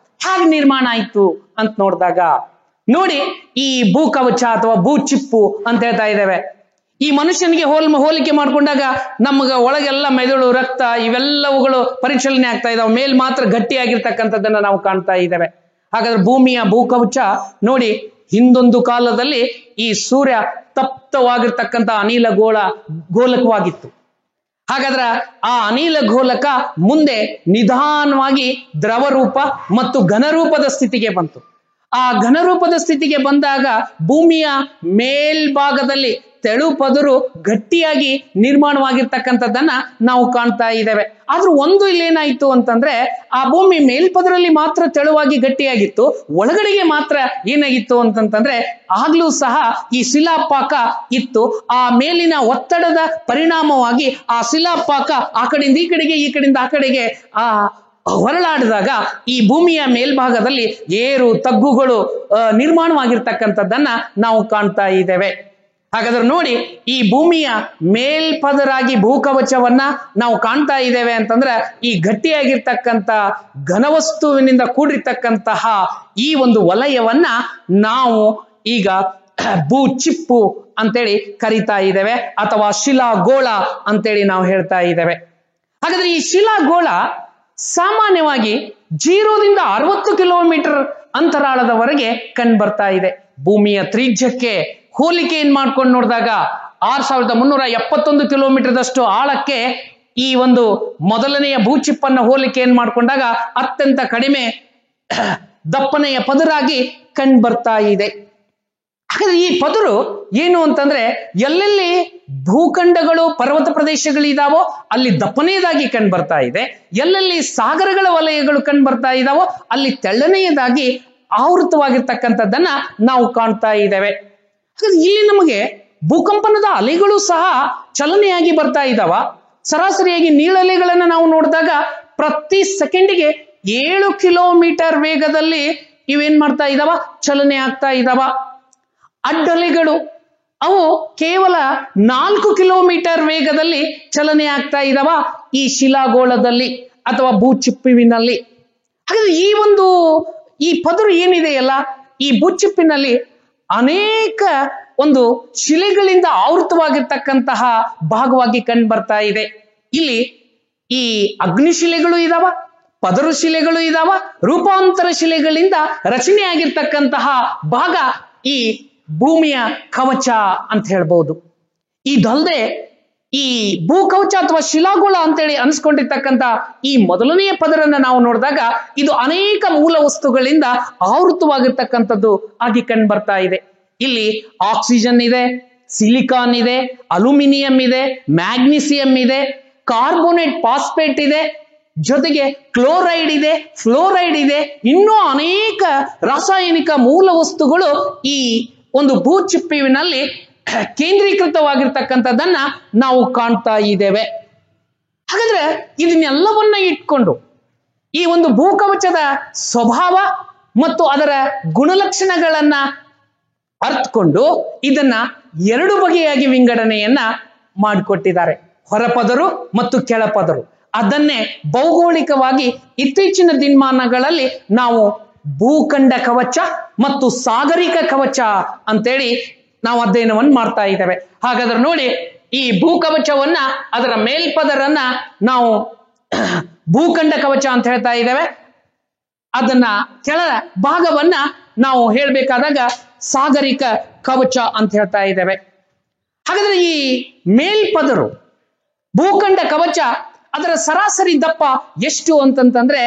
ಹೇಗೆ ನಿರ್ಮಾಣ ಆಯ್ತು ಅಂತ ನೋಡಿದಾಗ ನೋಡಿ, ಈ ಭೂಕವಚ ಅಥವಾ ಭೂಚಿಪ್ಪು ಅಂತ ಹೇಳ್ತಾ ಇದ್ದೇವೆ. ಈ ಮನುಷ್ಯನಿಗೆ ಹೋಲಿಕೆ ಮಾಡ್ಕೊಂಡಾಗ ನಮಗ ಒಳಗೆಲ್ಲ ಮೆದುಳು, ರಕ್ತ ಇವೆಲ್ಲವುಗಳು ಪರಿಶೀಲನೆ ಆಗ್ತಾ ಇದಾವೆ, ಮೇಲ್ ಮಾತ್ರ ಗಟ್ಟಿಯಾಗಿರ್ತಕ್ಕಂಥದ್ದನ್ನ ನಾವು ಕಾಣ್ತಾ ಇದ್ದೇವೆ. ಹಾಗಾದ್ರೆ ಭೂಮಿಯ ಭೂಕವಚ ನೋಡಿ, ಹಿಂದೊಂದು ಕಾಲದಲ್ಲಿ ಈ ಸೂರ್ಯ ತಪ್ತವಾಗಿರ್ತಕ್ಕಂಥ ಅನಿಲ ಗೋಲಕವಾಗಿತ್ತು. ಹಾಗಾದ್ರೆ ಆ ಅನಿಲ ಗೋಲಕ ಮುಂದೆ ನಿಧಾನವಾಗಿ ದ್ರವ ರೂಪ ಮತ್ತು ಘನರೂಪದ ಸ್ಥಿತಿಗೆ ಬಂತು. ಆ ಘನರೂಪದ ಸ್ಥಿತಿಗೆ ಬಂದಾಗ ಭೂಮಿಯ ಮೇಲ್ಭಾಗದಲ್ಲಿ ತೆಳು ಪದರು ಗಟ್ಟಿಯಾಗಿ ನಿರ್ಮಾಣವಾಗಿರ್ತಕ್ಕಂಥದ್ದನ್ನ ನಾವು ಕಾಣ್ತಾ ಇದ್ದೇವೆ. ಆದ್ರೂ ಒಂದು ಇಲ್ಲೇನಾಯ್ತು ಅಂತಂದ್ರೆ, ಆ ಭೂಮಿ ಮೇಲ್ಪದರಲ್ಲಿ ಮಾತ್ರ ತೆಳುವಾಗಿ ಗಟ್ಟಿಯಾಗಿತ್ತು, ಒಳಗಡೆಗೆ ಮಾತ್ರ ಏನಾಗಿತ್ತು ಅಂತಂತಂದ್ರೆ ಆಗ್ಲೂ ಸಹ ಈ ಶಿಲಾಪಾಕ ಇತ್ತು. ಆ ಮೇಲಿನ ಒತ್ತಡದ ಪರಿಣಾಮವಾಗಿ ಆ ಶಿಲಾಪಾಕ ಆ ಕಡೆಯಿಂದ ಈ ಕಡೆಗೆ, ಈ ಕಡೆಯಿಂದ ಆ ಕಡೆಗೆ ಹೊರಳಾಡಿದಾಗ ಈ ಭೂಮಿಯ ಮೇಲ್ಭಾಗದಲ್ಲಿ ಏರು ತಗ್ಗುಗಳು ನಿರ್ಮಾಣವಾಗಿರ್ತಕ್ಕಂಥದ್ದನ್ನ ನಾವು ಕಾಣ್ತಾ ಇದ್ದೇವೆ. ಹಾಗಾದ್ರೆ ನೋಡಿ, ಈ ಭೂಮಿಯ ಮೇಲ್ಪದರಾಗಿ ಭೂಕವಚವನ್ನ ನಾವು ಕಾಣ್ತಾ ಇದ್ದೇವೆ ಅಂತಂದ್ರೆ, ಈ ಗಟ್ಟಿಯಾಗಿರ್ತಕ್ಕಂಥ ಘನವಸ್ತುವಿನಿಂದ ಕೂಡಿರ್ತಕ್ಕಂತಹ ಈ ಒಂದು ವಲಯವನ್ನ ನಾವು ಈಗ ಭೂ ಚಿಪ್ಪು ಅಂತೇಳಿ ಕರಿತಾ ಇದ್ದೇವೆ, ಅಥವಾ ಶಿಲಾಗೋಳ ಅಂತೇಳಿ ನಾವು ಹೇಳ್ತಾ ಇದ್ದೇವೆ. ಹಾಗಾದ್ರೆ ಈ ಶಿಲಾಗೋಳ ಸಾಮಾನ್ಯವಾಗಿ 0ದಿಂದ 60 ಕಿಲೋಮೀಟರ್ ಅಂತರಾಳದವರೆಗೆ ಕಂಡು ಬರ್ತಾ ಇದೆ. ಭೂಮಿಯ ತ್ರಿಜ್ಯಕ್ಕೆ ಹೋಲಿಕೆ ಏನ್ ಮಾಡ್ಕೊಂಡು ನೋಡಿದಾಗ 6371 ಕಿಲೋಮೀಟರ್ದಷ್ಟು ಆಳಕ್ಕೆ ಈ ಒಂದು ಮೊದಲನೆಯ ಭೂಚಿಪ್ಪನ್ನ ಹೋಲಿಕೆ ಏನ್ ಮಾಡ್ಕೊಂಡಾಗ ಅತ್ಯಂತ ಕಡಿಮೆ ದಪ್ಪನೆಯ ಪದರಾಗಿ ಕಂಡು ಬರ್ತಾ ಇದೆ. ಹಾಗಾದ್ರೆ ಈ ಪದರು ಏನು ಅಂತಂದ್ರೆ, ಎಲ್ಲೆಲ್ಲಿ ಭೂಖಂಡಗಳು ಪರ್ವತ ಪ್ರದೇಶಗಳಿದಾವೋ ಅಲ್ಲಿ ದಪ್ಪನೆಯದಾಗಿ ಕಂಡು ಬರ್ತಾ ಇದೆ, ಎಲ್ಲೆಲ್ಲಿ ಸಾಗರಗಳ ವಲಯಗಳು ಕಂಡು ಬರ್ತಾ ಇದಾವೋ ಅಲ್ಲಿ ತೆಳ್ಳನೆಯದಾಗಿ ಆವೃತವಾಗಿರ್ತಕ್ಕಂಥದ್ದನ್ನ ನಾವು ಕಾಣ್ತಾ ಇದ್ದೇವೆ. ಹಾಗಾದ್ರೆ ಇಲ್ಲಿ ನಮಗೆ ಭೂಕಂಪನದ ಅಲೆಗಳು ಸಹ ಚಲನೆಯಾಗಿ ಬರ್ತಾ ಇದಾವ. ಸರಾಸರಿಯಾಗಿ ನೀಳಲೆಗಳನ್ನ ನಾವು ನೋಡಿದಾಗ ಪ್ರತಿ ಸೆಕೆಂಡಿಗೆ 7 ಕಿಲೋಮೀಟರ್ ವೇಗದಲ್ಲಿ ಇವೇನ್ ಮಾಡ್ತಾ ಇದಾವ, ಚಲನೆ ಆಗ್ತಾ ಇದಾವ. ಅಡ್ಡಲೆಗಳು ಅವು ಕೇವಲ 4 ಕಿಲೋಮೀಟರ್ ವೇಗದಲ್ಲಿ ಚಲನೆ ಆಗ್ತಾ ಇದಾವ ಈ ಶಿಲಾಗೋಳದಲ್ಲಿ ಅಥವಾ ಭೂಚಿಪ್ಪುವಿನಲ್ಲಿ. ಹಾಗಾದ್ರೆ ಈ ಪದರು ಏನಿದೆಯಲ್ಲ, ಈ ಭೂಚಿಪ್ಪಿನಲ್ಲಿ ಅನೇಕ ಒಂದು ಶಿಲೆಗಳಿಂದ ಆವೃತವಾಗಿರ್ತಕ್ಕಂತಹ ಭಾಗವಾಗಿ ಕಂಡು ಬರ್ತಾ ಇದೆ. ಇಲ್ಲಿ ಈ ಅಗ್ನಿಶಿಲೆಗಳು ಇದಾವ, ಪದರು ಶಿಲೆಗಳು ಇದಾವ, ರೂಪಾಂತರ ಶಿಲೆಗಳಿಂದ ರಚನೆಯಾಗಿರ್ತಕ್ಕಂತಹ ಭಾಗ ಈ ಭೂಮಿಯ ಕವಚ ಅಂತ ಹೇಳ್ಬಹುದು. ಇದಲ್ಲದೆ ಈ ಭೂಕವಚ ಅಥವಾ ಶಿಲಾಗೋಳ ಅಂತೇಳಿ ಅನ್ಸ್ಕೊಂಡಿರ್ತಕ್ಕಂಥ ಈ ಮೊದಲನೆಯ ಪದರನ್ನ ನಾವು ನೋಡಿದಾಗ ಇದು ಅನೇಕ ಮೂಲ ವಸ್ತುಗಳಿಂದ ಆವೃತವಾಗಿರ್ತಕ್ಕಂಥದ್ದು ಆಗಿ ಕಂಡು ಬರ್ತಾ ಇದೆ. ಇಲ್ಲಿ ಆಕ್ಸಿಜನ್ ಇದೆ, ಸಿಲಿಕಾನ್ ಇದೆ, ಅಲ್ಯೂಮಿನಿಯಂ ಇದೆ, ಮ್ಯಾಗ್ನೀಸಿಯಂ ಇದೆ, ಕಾರ್ಬೋನೇಟ್ ಫಾಸ್ಫೇಟ್ ಇದೆ, ಜೊತೆಗೆ ಕ್ಲೋರೈಡ್ ಇದೆ, ಫ್ಲೋರೈಡ್ ಇದೆ, ಇನ್ನೂ ಅನೇಕ ರಾಸಾಯನಿಕ ಮೂಲ ವಸ್ತುಗಳು ಈ ಒಂದು ಭೂಚಿಪ್ಪುವಿನಲ್ಲಿ ಕೇಂದ್ರೀಕೃತವಾಗಿರ್ತಕ್ಕಂಥದ್ದನ್ನ ನಾವು ಕಾಣ್ತಾ ಇದ್ದೇವೆ. ಹಾಗಾದ್ರೆ ಇದನ್ನೆಲ್ಲವನ್ನ ಇಟ್ಕೊಂಡು ಈ ಒಂದು ಭೂಕವಚದ ಸ್ವಭಾವ ಮತ್ತು ಅದರ ಗುಣಲಕ್ಷಣಗಳನ್ನ ಅರ್ಥಕೊಂಡು ಇದನ್ನ 2 ಬಗೆಯಾಗಿ ವಿಂಗಡಣೆಯನ್ನ ಮಾಡಿಕೊಟ್ಟಿದ್ದಾರೆ, ಹೊರಪದರು ಮತ್ತು ಕೆಳಪದರು. ಅದನ್ನೇ ಭೌಗೋಳಿಕವಾಗಿ ಇತ್ತೀಚಿನ ದಿನಮಾನಗಳಲ್ಲಿ ನಾವು ಭೂಖಂಡ ಕವಚ ಮತ್ತು ಸಾಗರಿಕ ಕವಚ ಅಂತೇಳಿ ನಾವು ಅಧ್ಯಯನವನ್ನು ಮಾಡ್ತಾ ಇದ್ದೇವೆ. ಹಾಗಾದ್ರೆ ನೋಡಿ, ಈ ಭೂಕವಚವನ್ನ ಅದರ ಮೇಲ್ಪದರನ್ನ ನಾವು ಭೂಖಂಡ ಕವಚ ಅಂತ ಹೇಳ್ತಾ ಇದ್ದೇವೆ, ಅದನ್ನ ಕೆಳ ಭಾಗವನ್ನ ನಾವು ಹೇಳ್ಬೇಕಾದಾಗ ಸಾಗರಿಕ ಕವಚ ಅಂತ ಹೇಳ್ತಾ ಇದ್ದೇವೆ. ಹಾಗಾದ್ರೆ ಈ ಮೇಲ್ಪದರು ಭೂಖಂಡ ಕವಚ ಅದರ ಸರಾಸರಿ ದಪ್ಪ ಎಷ್ಟು ಅಂತಂತಂದ್ರೆ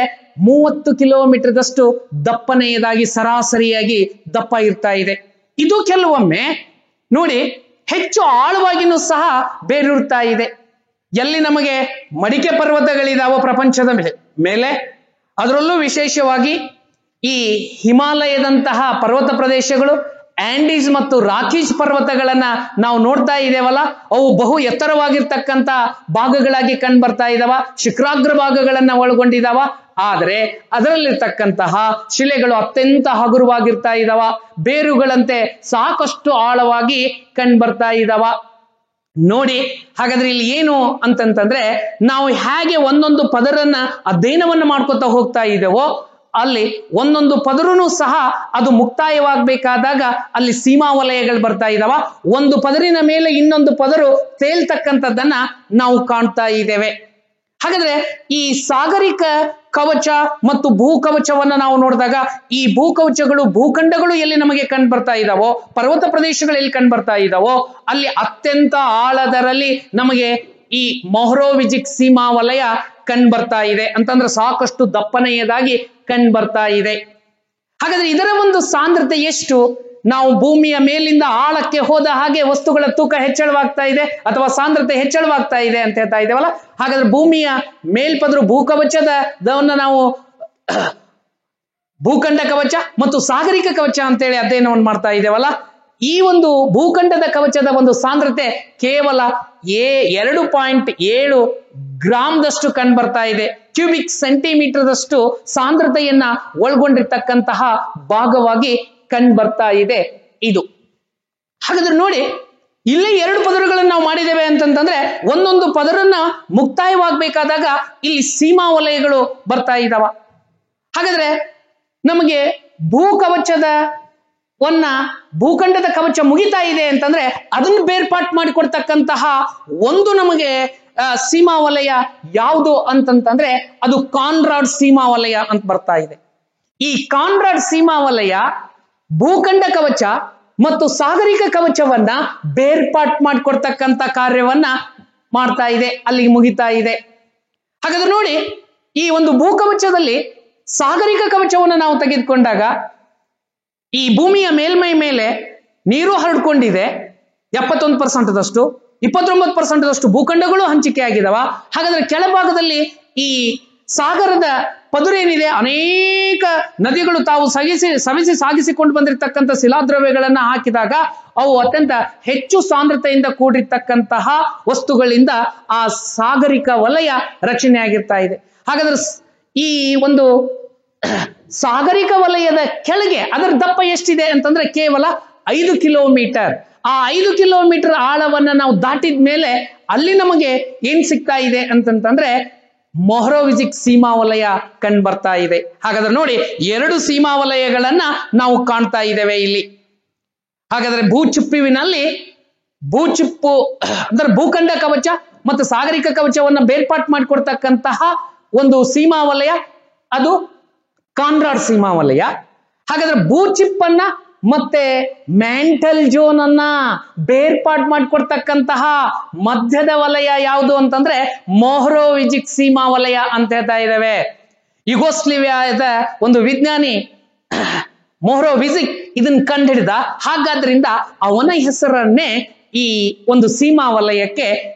30 ಕಿಲೋಮೀಟರ್ದಷ್ಟು ದಪ್ಪನೆಯದಾಗಿ ಸರಾಸರಿಯಾಗಿ ದಪ್ಪ ಇರ್ತಾ ಇದೆ. ಇದು ಕೆಲವೊಮ್ಮೆ ನೋಡಿ ಹೆಚ್ಚು ಆಳವಾಗಿನೂ ಸಹ ಬೇರೂರ್ತಾ ಇದೆ. ಎಲ್ಲಿ ನಮಗೆ ಮಡಿಕೆ ಪರ್ವತಗಳಿದಾವೋ ಪ್ರಪಂಚದ ಮೇಲೆ, ಅದರಲ್ಲೂ ವಿಶೇಷವಾಗಿ ಈ ಹಿಮಾಲಯದಂತಹ ಪರ್ವತ ಪ್ರದೇಶಗಳು, ಆಂಡೀಸ್ ಮತ್ತು ರಾಕೀಸ್ ಪರ್ವತಗಳನ್ನ ನಾವು ನೋಡ್ತಾ ಇದ್ದೇವಲ್ಲ, ಅವು ಬಹು ಎತ್ತರವಾಗಿರ್ತಕ್ಕಂಥ ಭಾಗಗಳಾಗಿ ಕಂಡು ಬರ್ತಾ ಇದಾವ, ಶಿಖರಾಗ್ರ ಭಾಗಗಳನ್ನ ಒಳಗೊಂಡಿದಾವ. ಆದರೆ ಅದರಲ್ಲಿರ್ತಕ್ಕಂತಹ ಶಿಲೆಗಳು ಅತ್ಯಂತ ಹಗುರವಾಗಿರ್ತಾ ಇದಾವ, ಬೇರುಗಳಂತೆ ಸಾಕಷ್ಟು ಆಳವಾಗಿ ಕಂಡು ಬರ್ತಾ ಇದಾವ. ನೋಡಿ, ಹಾಗಾದ್ರೆ ಇಲ್ಲಿ ಏನು ಅಂತಂತಂದ್ರೆ, ನಾವು ಹೇಗೆ ಒಂದೊಂದು ಪದರನ್ನ ಅಧ್ಯಯನವನ್ನು ಮಾಡ್ಕೊತಾ ಹೋಗ್ತಾ ಇದ್ದೇವೋ ಅಲ್ಲಿ ಒಂದೊಂದು ಪದರನು ಸಹ ಅದು ಮುಕ್ತಾಯವಾಗಬೇಕಾದಾಗ ಅಲ್ಲಿ ಸೀಮಾ ವಲಯಗಳು ಬರ್ತಾ ಇದಾವ. ಒಂದು ಪದರಿನ ಮೇಲೆ ಇನ್ನೊಂದು ಪದರು ತೇಲ್ತಕ್ಕಂಥದ್ದನ್ನ ನಾವು ಕಾಣ್ತಾ ಇದ್ದೇವೆ. ಹಾಗಾದ್ರೆ ಈ ಸಾಗರಿಕ ಕವಚ ಮತ್ತು ಭೂಕವಚವನ್ನ ನಾವು ನೋಡಿದಾಗ ಈ ಭೂಕವಚಗಳು ಭೂಖಂಡಗಳು ಎಲ್ಲಿ ನಮಗೆ ಕಂಡು ಬರ್ತಾ ಇದಾವೋ, ಪರ್ವತ ಪ್ರದೇಶಗಳು ಎಲ್ಲಿ ಕಂಡು ಬರ್ತಾ ಇದಾವೋ ಅಲ್ಲಿ ಅತ್ಯಂತ ಆಳದರಲ್ಲಿ ನಮಗೆ ಈ ಮೊಹರೋವಿಜಿಕ್ ಸೀಮಾ ವಲಯ ಕಂಡು ಬರ್ತಾ ಇದೆ. ಅಂತಂದ್ರೆ ಸಾಕಷ್ಟು ದಪ್ಪನೆಯದಾಗಿ ಕಂಡು ಬರ್ತಾ ಇದೆ. ಹಾಗಾದ್ರೆ ಇದರ ಒಂದು ಸಾಂದ್ರತೆ ಎಷ್ಟು? ನಾವು ಭೂಮಿಯ ಮೇಲಿಂದ ಆಳಕ್ಕೆ ಹೋದ ಹಾಗೆ ವಸ್ತುಗಳ ತೂಕ ಹೆಚ್ಚಳವಾಗ್ತಾ ಇದೆ ಅಥವಾ ಸಾಂದ್ರತೆ ಹೆಚ್ಚಳವಾಗ್ತಾ ಇದೆ ಅಂತ ಹೇಳ್ತಾ ಇದ್ದೇವಲ್ಲ. ಹಾಗಾದ್ರೆ ಭೂಮಿಯ ಮೇಲ್ಪದರು ಭೂಕವಚದವನ್ನ ನಾವು ಭೂಖಂಡ ಕವಚ ಮತ್ತು ಸಾಗರಿಕ ಕವಚ ಅಂತೇಳಿ ಅಧ್ಯಯನವನ್ನು ಮಾಡ್ತಾ ಇದ್ದೇವಲ್ಲ. ಈ ಒಂದು ಭೂಖಂಡದ ಕವಚದ ಒಂದು ಸಾಂದ್ರತೆ ಕೇವಲ 2.7 ಗ್ರಾಮ್ದಷ್ಟು ಕಂಡು ಬರ್ತಾ ಇದೆ. ಕ್ಯೂಬಿಕ್ ಸೆಂಟಿಮೀಟರ್ದಷ್ಟು ಸಾಂದ್ರತೆಯನ್ನ ಒಳಗೊಂಡಿರ್ತಕ್ಕಂತಹ ಭಾಗವಾಗಿ ಕಂಡು ಬರ್ತಾ ಇದೆ ಇದು. ಹಾಗಾದ್ರೆ ನೋಡಿ, ಇಲ್ಲಿ 2 ಪದರಗಳನ್ನು ನಾವು ಮಾಡಿದ್ದೇವೆ ಅಂತಂತಂದ್ರೆ ಒಂದೊಂದು ಪದರನ್ನ ಮುಕ್ತಾಯವಾಗಬೇಕಾದಾಗ ಇಲ್ಲಿ ಸೀಮಾ ವಲಯಗಳು ಬರ್ತಾ ಇದಾವ. ಹಾಗಾದ್ರೆ ನಮಗೆ ಭೂಖಂಡದ ಕವಚ ಮುಗಿತಾ ಇದೆ ಅಂತಂದ್ರೆ ಅದನ್ನು ಬೇರ್ಪಾಟ್ ಮಾಡಿಕೊಡ್ತಕ್ಕಂತಹ ಒಂದು ನಮಗೆ ಸೀಮಾ ವಲಯ ಯಾವುದು ಅಂತಂತಂದ್ರೆ ಅದು ಕಾನ್ರಾಡ್ ಸೀಮಾ ವಲಯ ಅಂತ ಬರ್ತಾ ಇದೆ. ಈ ಕಾನ್ರಾಡ್ ಸೀಮಾ ವಲಯ ಭೂಖಂಡ ಕವಚ ಮತ್ತು ಸಾಗರಿಕ ಕವಚವನ್ನ ಬೇರ್ಪಾಟ್ ಮಾಡಿಕೊಡ್ತಕ್ಕಂತ ಕಾರ್ಯವನ್ನ ಮಾಡ್ತಾ ಇದೆ, ಅಲ್ಲಿಗೆ ಮುಗಿತಾ ಇದೆ. ಹಾಗಾದ್ರೆ ನೋಡಿ, ಈ ಒಂದು ಭೂಕವಚದಲ್ಲಿ ಸಾಗರಿಕ ಕವಚವನ್ನು ನಾವು ತೆಗೆದುಕೊಂಡಾಗ ಈ ಭೂಮಿಯ ಮೇಲ್ಮೈ ಮೇಲೆ ನೀರು ಹರಡ್ಕೊಂಡಿದೆ 71%, 29% ಭೂಖಂಡಗಳು ಹಂಚಿಕೆ ಆಗಿದಾವ. ಹಾಗಾದ್ರೆ ಕೆಳಭಾಗದಲ್ಲಿ ಈ ಸಾಗರದ ಪದುರೇನಿದೆ, ಅನೇಕ ನದಿಗಳು ತಾವು ಸವಿಸಿ ಸಾಗಿಸಿಕೊಂಡು ಬಂದಿರತಕ್ಕಂಥ ಶಿಲಾದ್ರವ್ಯಗಳನ್ನ ಹಾಕಿದಾಗ ಅವು ಅತ್ಯಂತ ಹೆಚ್ಚು ಸಾಂದ್ರತೆಯಿಂದ ಕೂಡಿರ್ತಕ್ಕಂತಹ ವಸ್ತುಗಳಿಂದ ಆ ಸಾಗರಿಕ ವಲಯ ರಚನೆ ಆಗಿರ್ತಾ ಇದೆ. ಹಾಗಾದ್ರೆ ಈ ಒಂದು ಸಾಗರಿಕ ವಲಯದ ಕೆಳಗೆ ಅದರ ದಪ್ಪ ಎಷ್ಟಿದೆ ಅಂತಂದ್ರೆ ಕೇವಲ 5 ಕಿಲೋಮೀಟರ್. ಆ 5 ಕಿಲೋಮೀಟರ್ ಆಳವನ್ನ ನಾವು ದಾಟಿದ ಮೇಲೆ ಅಲ್ಲಿ ನಮಗೆ ಏನ್ ಸಿಗ್ತಾ ಇದೆ ಅಂತಂತಂದ್ರೆ ಮೊಹರೋವಿಜಿಕ್ ಸೀಮಾ ವಲಯ ಕಂಡು ಬರ್ತಾ ಇದೆ. ಹಾಗಾದ್ರೆ ನೋಡಿ, 2 ಸೀಮಾ ವಲಯಗಳನ್ನ ನಾವು ಕಾಣ್ತಾ ಇದ್ದೇವೆ ಇಲ್ಲಿ. ಹಾಗಾದ್ರೆ ಭೂಚಿಪ್ಪು ಅಂದ್ರೆ ಭೂಖಂಡ ಕವಚ ಮತ್ತು ಸಾಗರಿಕ ಕವಚವನ್ನ ಬೇರ್ಪಾಟ್ ಮಾಡಿಕೊಡ್ತಕ್ಕಂತಹ ಒಂದು ಸೀಮಾ ವಲಯ ಅದು ಕಾನ್ರಾಡ್ ಸೀಮಾ ವಲಯ. ಹಾಗಾದ್ರೆ ಭೂಚಿಪ್ಪನ್ನ ಮತ್ತೆ ಮ್ಯಾಂಟಲ್ ಜೋನ್ ಅನ್ನ ಬೇರ್ಪಾಟ್ ಮಾಡಿಕೊಡ್ತಕ್ಕಂತಹ ಮಧ್ಯದ ವಲಯ ಯಾವುದು ಅಂತಂದ್ರೆ ಮೊಹರೋವಿಜಿಕ್ ಸೀಮಾ ವಲಯ ಅಂತ ಹೇಳ್ತಾ ಇದ್ದೇವೆ. ಯುಗೋಸ್ಲೇವಿಯಾದ ಒಂದು ವಿಜ್ಞಾನಿ ಮೊಹರೋವಿಜಿಕ್ ಇದನ್ನ ಕಂಡುಹಿಡಿದ. ಹಾಗಾದ್ರಿಂದ ಅವನ ಹೆಸರನ್ನೇ ಈ ಒಂದು ಸೀಮಾ ವಲಯಕ್ಕೆ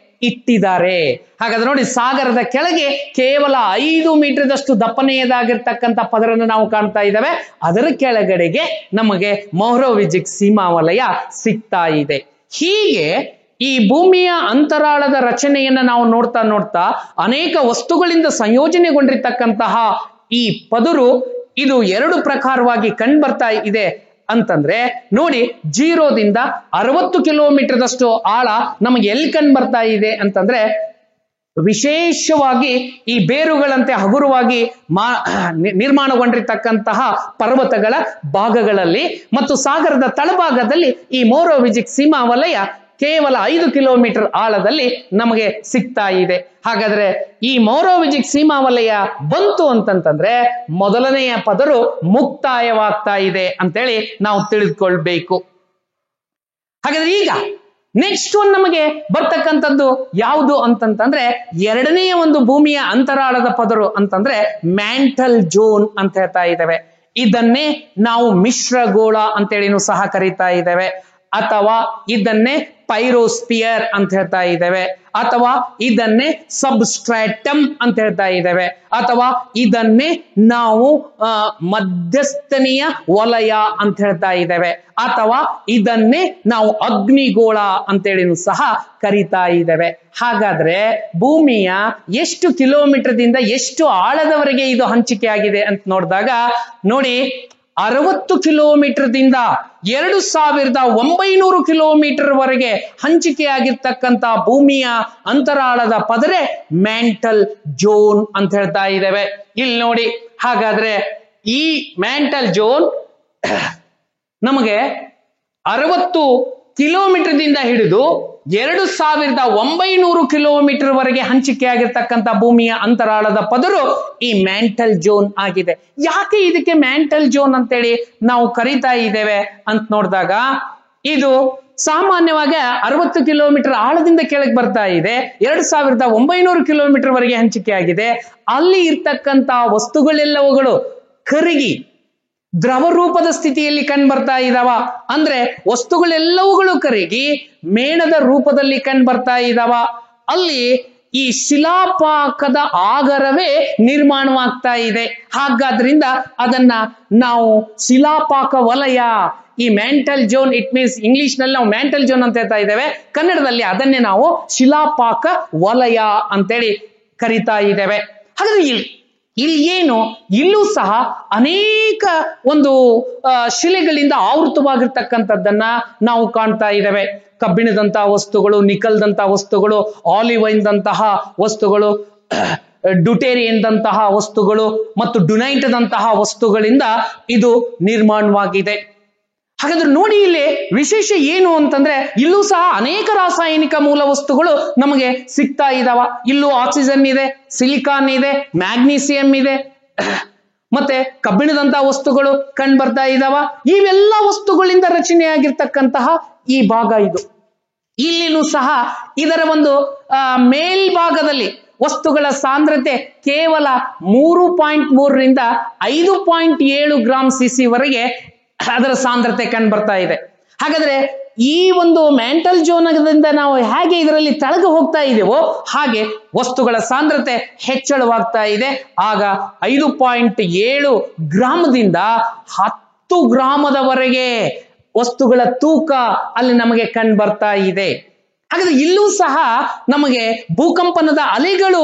ಇಟ್ಟಿದ್ದಾರೆ. ಹಾಗಾದ್ರೆ ನೋಡಿ, ಸಾಗರದ ಕೆಳಗೆ ಕೇವಲ 5 ಮೀಟರ್ದಷ್ಟು ದಪ್ಪನೆಯದಾಗಿರ್ತಕ್ಕಂಥ ಪದರನ್ನು ನಾವು ಕಾಣ್ತಾ ಇದ್ದೇವೆ. ಅದರ ಕೆಳಗಡೆಗೆ ನಮಗೆ ಮೊಹರೋವಿಜಿಕ್ ಸೀಮಾ ವಲಯ ಸಿಗ್ತಾ ಇದೆ. ಹೀಗೆ ಈ ಭೂಮಿಯ ಅಂತರಾಳದ ರಚನೆಯನ್ನ ನಾವು ನೋಡ್ತಾ ಅನೇಕ ವಸ್ತುಗಳಿಂದ ಸಂಯೋಜನೆಗೊಂಡಿರ್ತಕ್ಕಂತಹ ಈ ಪದರು ಇದು 2 ಪ್ರಕಾರವಾಗಿ ಕಂಡು ಬರ್ತಾ ಇದೆ ಅಂತಂದ್ರೆ ನೋಡಿ, 0ದಿಂದ 60 ಕಿಲೋಮೀಟರ್ದಷ್ಟು ಆಳ ನಮಗೆ ಎಲ್ಲಿ ಕಂಡು ಬರ್ತಾ ಇದೆ ಅಂತಂದ್ರೆ ವಿಶೇಷವಾಗಿ ಈ ಬೇರುಗಳಂತೆ ಹಗುರವಾಗಿ ನಿರ್ಮಾಣಗೊಂಡಿರ್ತಕ್ಕಂತಹ ಪರ್ವತಗಳ ಭಾಗಗಳಲ್ಲಿ ಮತ್ತು ಸಾಗರದ ತಳಭಾಗದಲ್ಲಿ ಈ ಮೊಹರೋವಿಜಿಕ್ ಸೀಮಾ ವಲಯ ಕೇವಲ 5 ಕಿಲೋಮೀಟರ್ ಆಳದಲ್ಲಿ ನಮಗೆ ಸಿಗ್ತಾ ಇದೆ. ಹಾಗಾದ್ರೆ ಈ ಮೊಹರೋವಿಜಿಕ್ ಸೀಮಾ ವಲಯ ಬಂತು ಅಂತಂತಂದ್ರೆ ಮೊದಲನೆಯ ಪದರು ಮುಕ್ತಾಯವಾಗ್ತಾ ಇದೆ ಅಂತೇಳಿ ನಾವು ತಿಳಿದುಕೊಳ್ಬೇಕು. ಹಾಗಾದ್ರೆ ಈಗ ನೆಕ್ಸ್ಟ್ ಒಂದು ನಮಗೆ ಬರ್ತಕ್ಕಂಥದ್ದು ಯಾವುದು ಅಂತಂತಂದ್ರೆ ಎರಡನೆಯ ಒಂದು ಭೂಮಿಯ ಅಂತರಾಳದ ಪದರು ಅಂತಂದ್ರೆ ಮ್ಯಾಂಟಲ್ ಜೋನ್ ಅಂತ ಹೇಳ್ತಾ ಇದ್ದೇವೆ. ಇದನ್ನೇ ನಾವು ಮಿಶ್ರಗೋಳ ಅಂತೇಳಿನೂ ಸಹ ಕರೀತಾ ಇದ್ದೇವೆ, ಅಥವಾ ಇದನ್ನೇ ಪೈರೋಸ್ಪಿಯರ್ ಅಂತ ಹೇಳ್ತಾ ಇದ್ದೇವೆ, ಅಥವಾ ಇದನ್ನೇ ಸಬ್ಸ್ಟ್ರಾಟಮ್ ಅಂತ ಹೇಳ್ತಾ ಇದ್ದೇವೆ, ಅಥವಾ ಇದನ್ನೇ ನಾವು ಮಧ್ಯಸ್ಥನೀಯ ವಲಯ ಅಂತ ಹೇಳ್ತಾ ಇದ್ದೇವೆ, ಅಥವಾ ಇದನ್ನೇ ನಾವು ಅಗ್ನಿಗೋಳ ಅಂತೇಳಿನೂ ಸಹ ಕರೀತಾ ಇದ್ದೇವೆ. ಹಾಗಾದ್ರೆ ಭೂಮಿಯ ಎಷ್ಟು ಕಿಲೋಮೀಟರ್ದಿಂದ ಎಷ್ಟು ಆಳದವರೆಗೆ ಇದು ಹಂಚಿಕೆ ಆಗಿದೆ ಅಂತ ನೋಡಿದಾಗ ನೋಡಿ, 60 ಕಿಲೋಮೀಟರ್ದಿಂದ 2900 ಕಿಲೋಮೀಟರ್ ವರೆಗೆ ಹಂಚಿಕೆಯಾಗಿರ್ತಕ್ಕಂಥ ಭೂಮಿಯ ಅಂತರಾಳದ ಪದರೆ ಮ್ಯಾಂಟಲ್ ಜೋನ್ ಅಂತ ಹೇಳ್ತಾ ಇದ್ದೇವೆ. ಇಲ್ಲಿ ನೋಡಿ, ಹಾಗಾದ್ರೆ ಈ ಮ್ಯಾಂಟಲ್ ಜೋನ್ ನಮಗೆ 60 ಕಿಲೋಮೀಟರ್ದಿಂದ ಹಿಡಿದು 2900 ಕಿಲೋಮೀಟರ್ ವರೆಗೆ ಹಂಚಿಕೆಯಾಗಿರ್ತಕ್ಕಂಥ ಭೂಮಿಯ ಅಂತರಾಳದ ಪದರು ಈ ಮ್ಯಾಂಟಲ್ ಜೋನ್ ಆಗಿದೆ. ಯಾಕೆ ಇದಕ್ಕೆ ಮ್ಯಾಂಟಲ್ ಜೋನ್ ಅಂತೇಳಿ ನಾವು ಕರೀತಾ ಇದ್ದೇವೆ ಅಂತ ನೋಡಿದಾಗ, ಇದು ಸಾಮಾನ್ಯವಾಗಿ 60 ಕಿಲೋಮೀಟರ್ ಆಳದಿಂದ ಕೆಳಗೆ ಬರ್ತಾ ಇದೆ, 2900 ಕಿಲೋಮೀಟರ್ ವರೆಗೆ ಹಂಚಿಕೆ ಆಗಿದೆ. ಅಲ್ಲಿ ಇರ್ತಕ್ಕಂಥ ವಸ್ತುಗಳೆಲ್ಲವುಗಳು ಕರಗಿ ದ್ರವ ರೂಪದ ಸ್ಥಿತಿಯಲ್ಲಿ ಕಂಡು ಬರ್ತಾ ಇದಾವ. ಅಂದ್ರೆ ವಸ್ತುಗಳೆಲ್ಲವುಗಳು ಕರಗಿ ಮೇಣದ ರೂಪದಲ್ಲಿ ಕಂಡು ಬರ್ತಾ ಇದಾವ. ಅಲ್ಲಿ ಈ ಶಿಲಾಪಾಕದ ಆಗರವೇ ನಿರ್ಮಾಣವಾಗ್ತಾ ಇದೆ. ಹಾಗಾದ್ರಿಂದ ಅದನ್ನ ನಾವು ಶಿಲಾಪಾಕ ವಲಯ, ಈ mantle zone, it means English ನಲ್ಲಿ ನಾವು ಮ್ಯಾಂಟಲ್ ಜೋನ್ ಅಂತ ಹೇಳ್ತಾ ಇದ್ದೇವೆ, ಕನ್ನಡದಲ್ಲಿ ಅದನ್ನೇ ನಾವು ಶಿಲಾಪಾಕ ವಲಯ ಅಂತೇಳಿ ಕರಿತಾ ಇದ್ದೇವೆ. ಹಾಗಾದ್ರೆ ಇಲ್ಲಿ ಏನು, ಇಲ್ಲೂ ಸಹ ಅನೇಕ ಒಂದು ಶಿಲೆಗಳಿಂದ ಆವೃತವಾಗಿರ್ತಕ್ಕಂಥದ್ದನ್ನ ನಾವು ಕಾಣ್ತಾ ಇದ್ದೇವೆ. ಕಬ್ಬಿಣದಂತಹ ವಸ್ತುಗಳು, ನಿಕಲ್ದಂತಹ ವಸ್ತುಗಳು, ಆಲಿವೈನ್ದಂತಹ ವಸ್ತುಗಳು, ಡ್ಯೂಟೇರಿಯನ್ದಂತಹ ವಸ್ತುಗಳು ಮತ್ತು ಡುನೈಟ್ದಂತಹ ವಸ್ತುಗಳಿಂದ ಇದು ನಿರ್ಮಾಣವಾಗಿದೆ. ಹಾಗಾದ್ರೆ ನೋಡಿ ಇಲ್ಲಿ ವಿಶೇಷ ಏನು ಅಂತಂದ್ರೆ ಇಲ್ಲೂ ಸಹ ಅನೇಕ ರಾಸಾಯನಿಕ ಮೂಲ ವಸ್ತುಗಳು ನಮಗೆ ಸಿಗ್ತಾ ಇದಾವ. ಇಲ್ಲೂ ಆಕ್ಸಿಜನ್ ಇದೆ, ಸಿಲಿಕಾನ್ ಇದೆ, ಮ್ಯಾಗ್ನೀಸಿಯಂ ಇದೆ, ಮತ್ತೆ ಕಬ್ಬಿಣದಂತಹ ವಸ್ತುಗಳು ಕಂಡು ಬರ್ತಾ ಇದಾವ. ಇವೆಲ್ಲ ವಸ್ತುಗಳಿಂದ ರಚನೆಯಾಗಿರ್ತಕ್ಕಂತಹ ಈ ಭಾಗ ಇದು. ಇಲ್ಲಿನೂ ಸಹ ಇದರ ಒಂದು ಮೇಲ್ಭಾಗದಲ್ಲಿ ವಸ್ತುಗಳ ಸಾಂದ್ರತೆ ಕೇವಲ 3.3 ರಿಂದ 5.7 ಗ್ರಾಂ ಸಿಸಿ ವರೆಗೆ ಅದರ ಸಾಂದ್ರತೆ ಕಂಡು ಬರ್ತಾ ಇದೆ. ಹಾಗಾದ್ರೆ ಈ ಒಂದು ಮ್ಯಾಂಟಲ್ ಜೋನದಿಂದ ನಾವು ಹೇಗೆ ಇದರಲ್ಲಿ ತೆಳಗೆ ಹೋಗ್ತಾ ಇದೆವೋ ಹಾಗೆ ವಸ್ತುಗಳ ಸಾಂದ್ರತೆ ಹೆಚ್ಚಳವಾಗ್ತಾ ಇದೆ. ಆಗ 5.7 ಗ್ರಾಮದಿಂದ 10 ಗ್ರಾಮದವರೆಗೆ ವಸ್ತುಗಳ ತೂಕ ಅಲ್ಲಿ ನಮಗೆ ಕಂಡು ಬರ್ತಾ ಇದೆ. ಹಾಗಾದ್ರೆ ಇಲ್ಲೂ ಸಹ ನಮಗೆ ಭೂಕಂಪನದ ಅಲೆಗಳು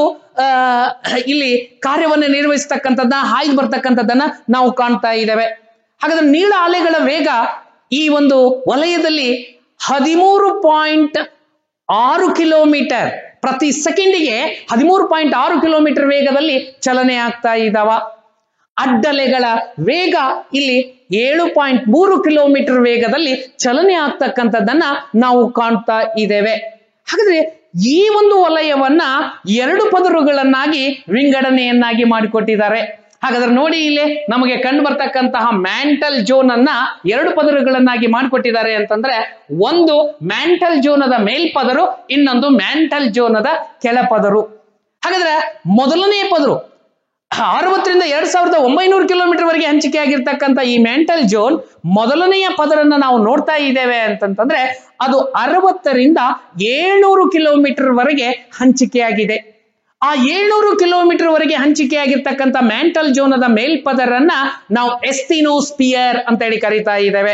ಇಲ್ಲಿ ಕಾರ್ಯವನ್ನು ನಿರ್ವಹಿಸ್ತಕ್ಕಂಥದ್ದನ್ನ, ಹಾಯ್ದು ಬರ್ತಕ್ಕಂಥದ್ದನ್ನ ನಾವು ಕಾಣ್ತಾ ಇದ್ದೇವೆ. ಹಾಗಾದ್ರೆ ನೀಳ ಅಲೆಗಳ ವೇಗ ಈ ಒಂದು ವಲಯದಲ್ಲಿ 13.6 ಕಿಲೋಮೀಟರ್ ಪ್ರತಿ ಸೆಕೆಂಡಿಗೆ 13.6 ಕಿಲೋಮೀಟರ್ ವೇಗದಲ್ಲಿ ಚಲನೆ ಆಗ್ತಾ ಇದ್ದಾವ. ಅಡ್ಡಲೆಗಳ ವೇಗ ಇಲ್ಲಿ 7.3 ಕಿಲೋಮೀಟರ್ ವೇಗದಲ್ಲಿ ಚಲನೆ ಆಗ್ತಕ್ಕಂಥದ್ದನ್ನ ನಾವು ಕಾಣ್ತಾ ಇದ್ದೇವೆ. ಹಾಗಾದ್ರೆ ಈ ಒಂದು ವಲಯವನ್ನ 2 ಪದರುಗಳನ್ನಾಗಿ ವಿಂಗಡಣೆಯನ್ನಾಗಿ ಮಾಡಿಕೊಟ್ಟಿದ್ದಾರೆ. ಹಾಗಾದ್ರೆ ನೋಡಿ ಇಲ್ಲಿ ನಮಗೆ ಕಂಡು ಬರ್ತಕ್ಕಂತಹ ಮ್ಯಾಂಟಲ್ ಜೋನ್ ಅನ್ನ 2 ಪದರುಗಳನ್ನಾಗಿ ಮಾಡಿಕೊಟ್ಟಿದ್ದಾರೆ ಅಂತಂದ್ರೆ, ಒಂದು ಮ್ಯಾಂಟಲ್ ಜೋನದ ಮೇಲ್ಪದರು, ಇನ್ನೊಂದು ಮ್ಯಾಂಟಲ್ ಜೋನದ ಕೆಳಪದರು. ಹಾಗಾದ್ರೆ ಮೊದಲನೇ ಪದರು 60 ರಿಂದ 2900 ಕಿಲೋಮೀಟರ್ ವರೆಗೆ ಹಂಚಿಕೆ ಆಗಿರ್ತಕ್ಕಂಥ ಈ ಮ್ಯಾಂಟಲ್ ಜೋನ್ ಮೊದಲನೆಯ ಪದರನ್ನ ನಾವು ನೋಡ್ತಾ ಇದ್ದೇವೆ ಅಂತಂತಂದ್ರೆ ಅದು 60 ರಿಂದ 700 ಕಿಲೋಮೀಟರ್ ವರೆಗೆ ಹಂಚಿಕೆಯಾಗಿದೆ. ಆ 700 ಕಿಲೋಮೀಟರ್ ವರೆಗೆ ಹಂಚಿಕೆಯಾಗಿರ್ತಕ್ಕಂಥ ಮ್ಯಾಂಟಲ್ ಜೋನದ ಮೇಲ್ಪದರನ್ನ ನಾವು ಎಸ್ಟಿನೋಸ್ಪಿಯರ್ ಅಂತ ಹೇಳಿ ಕರೀತಾ ಇದ್ದೇವೆ.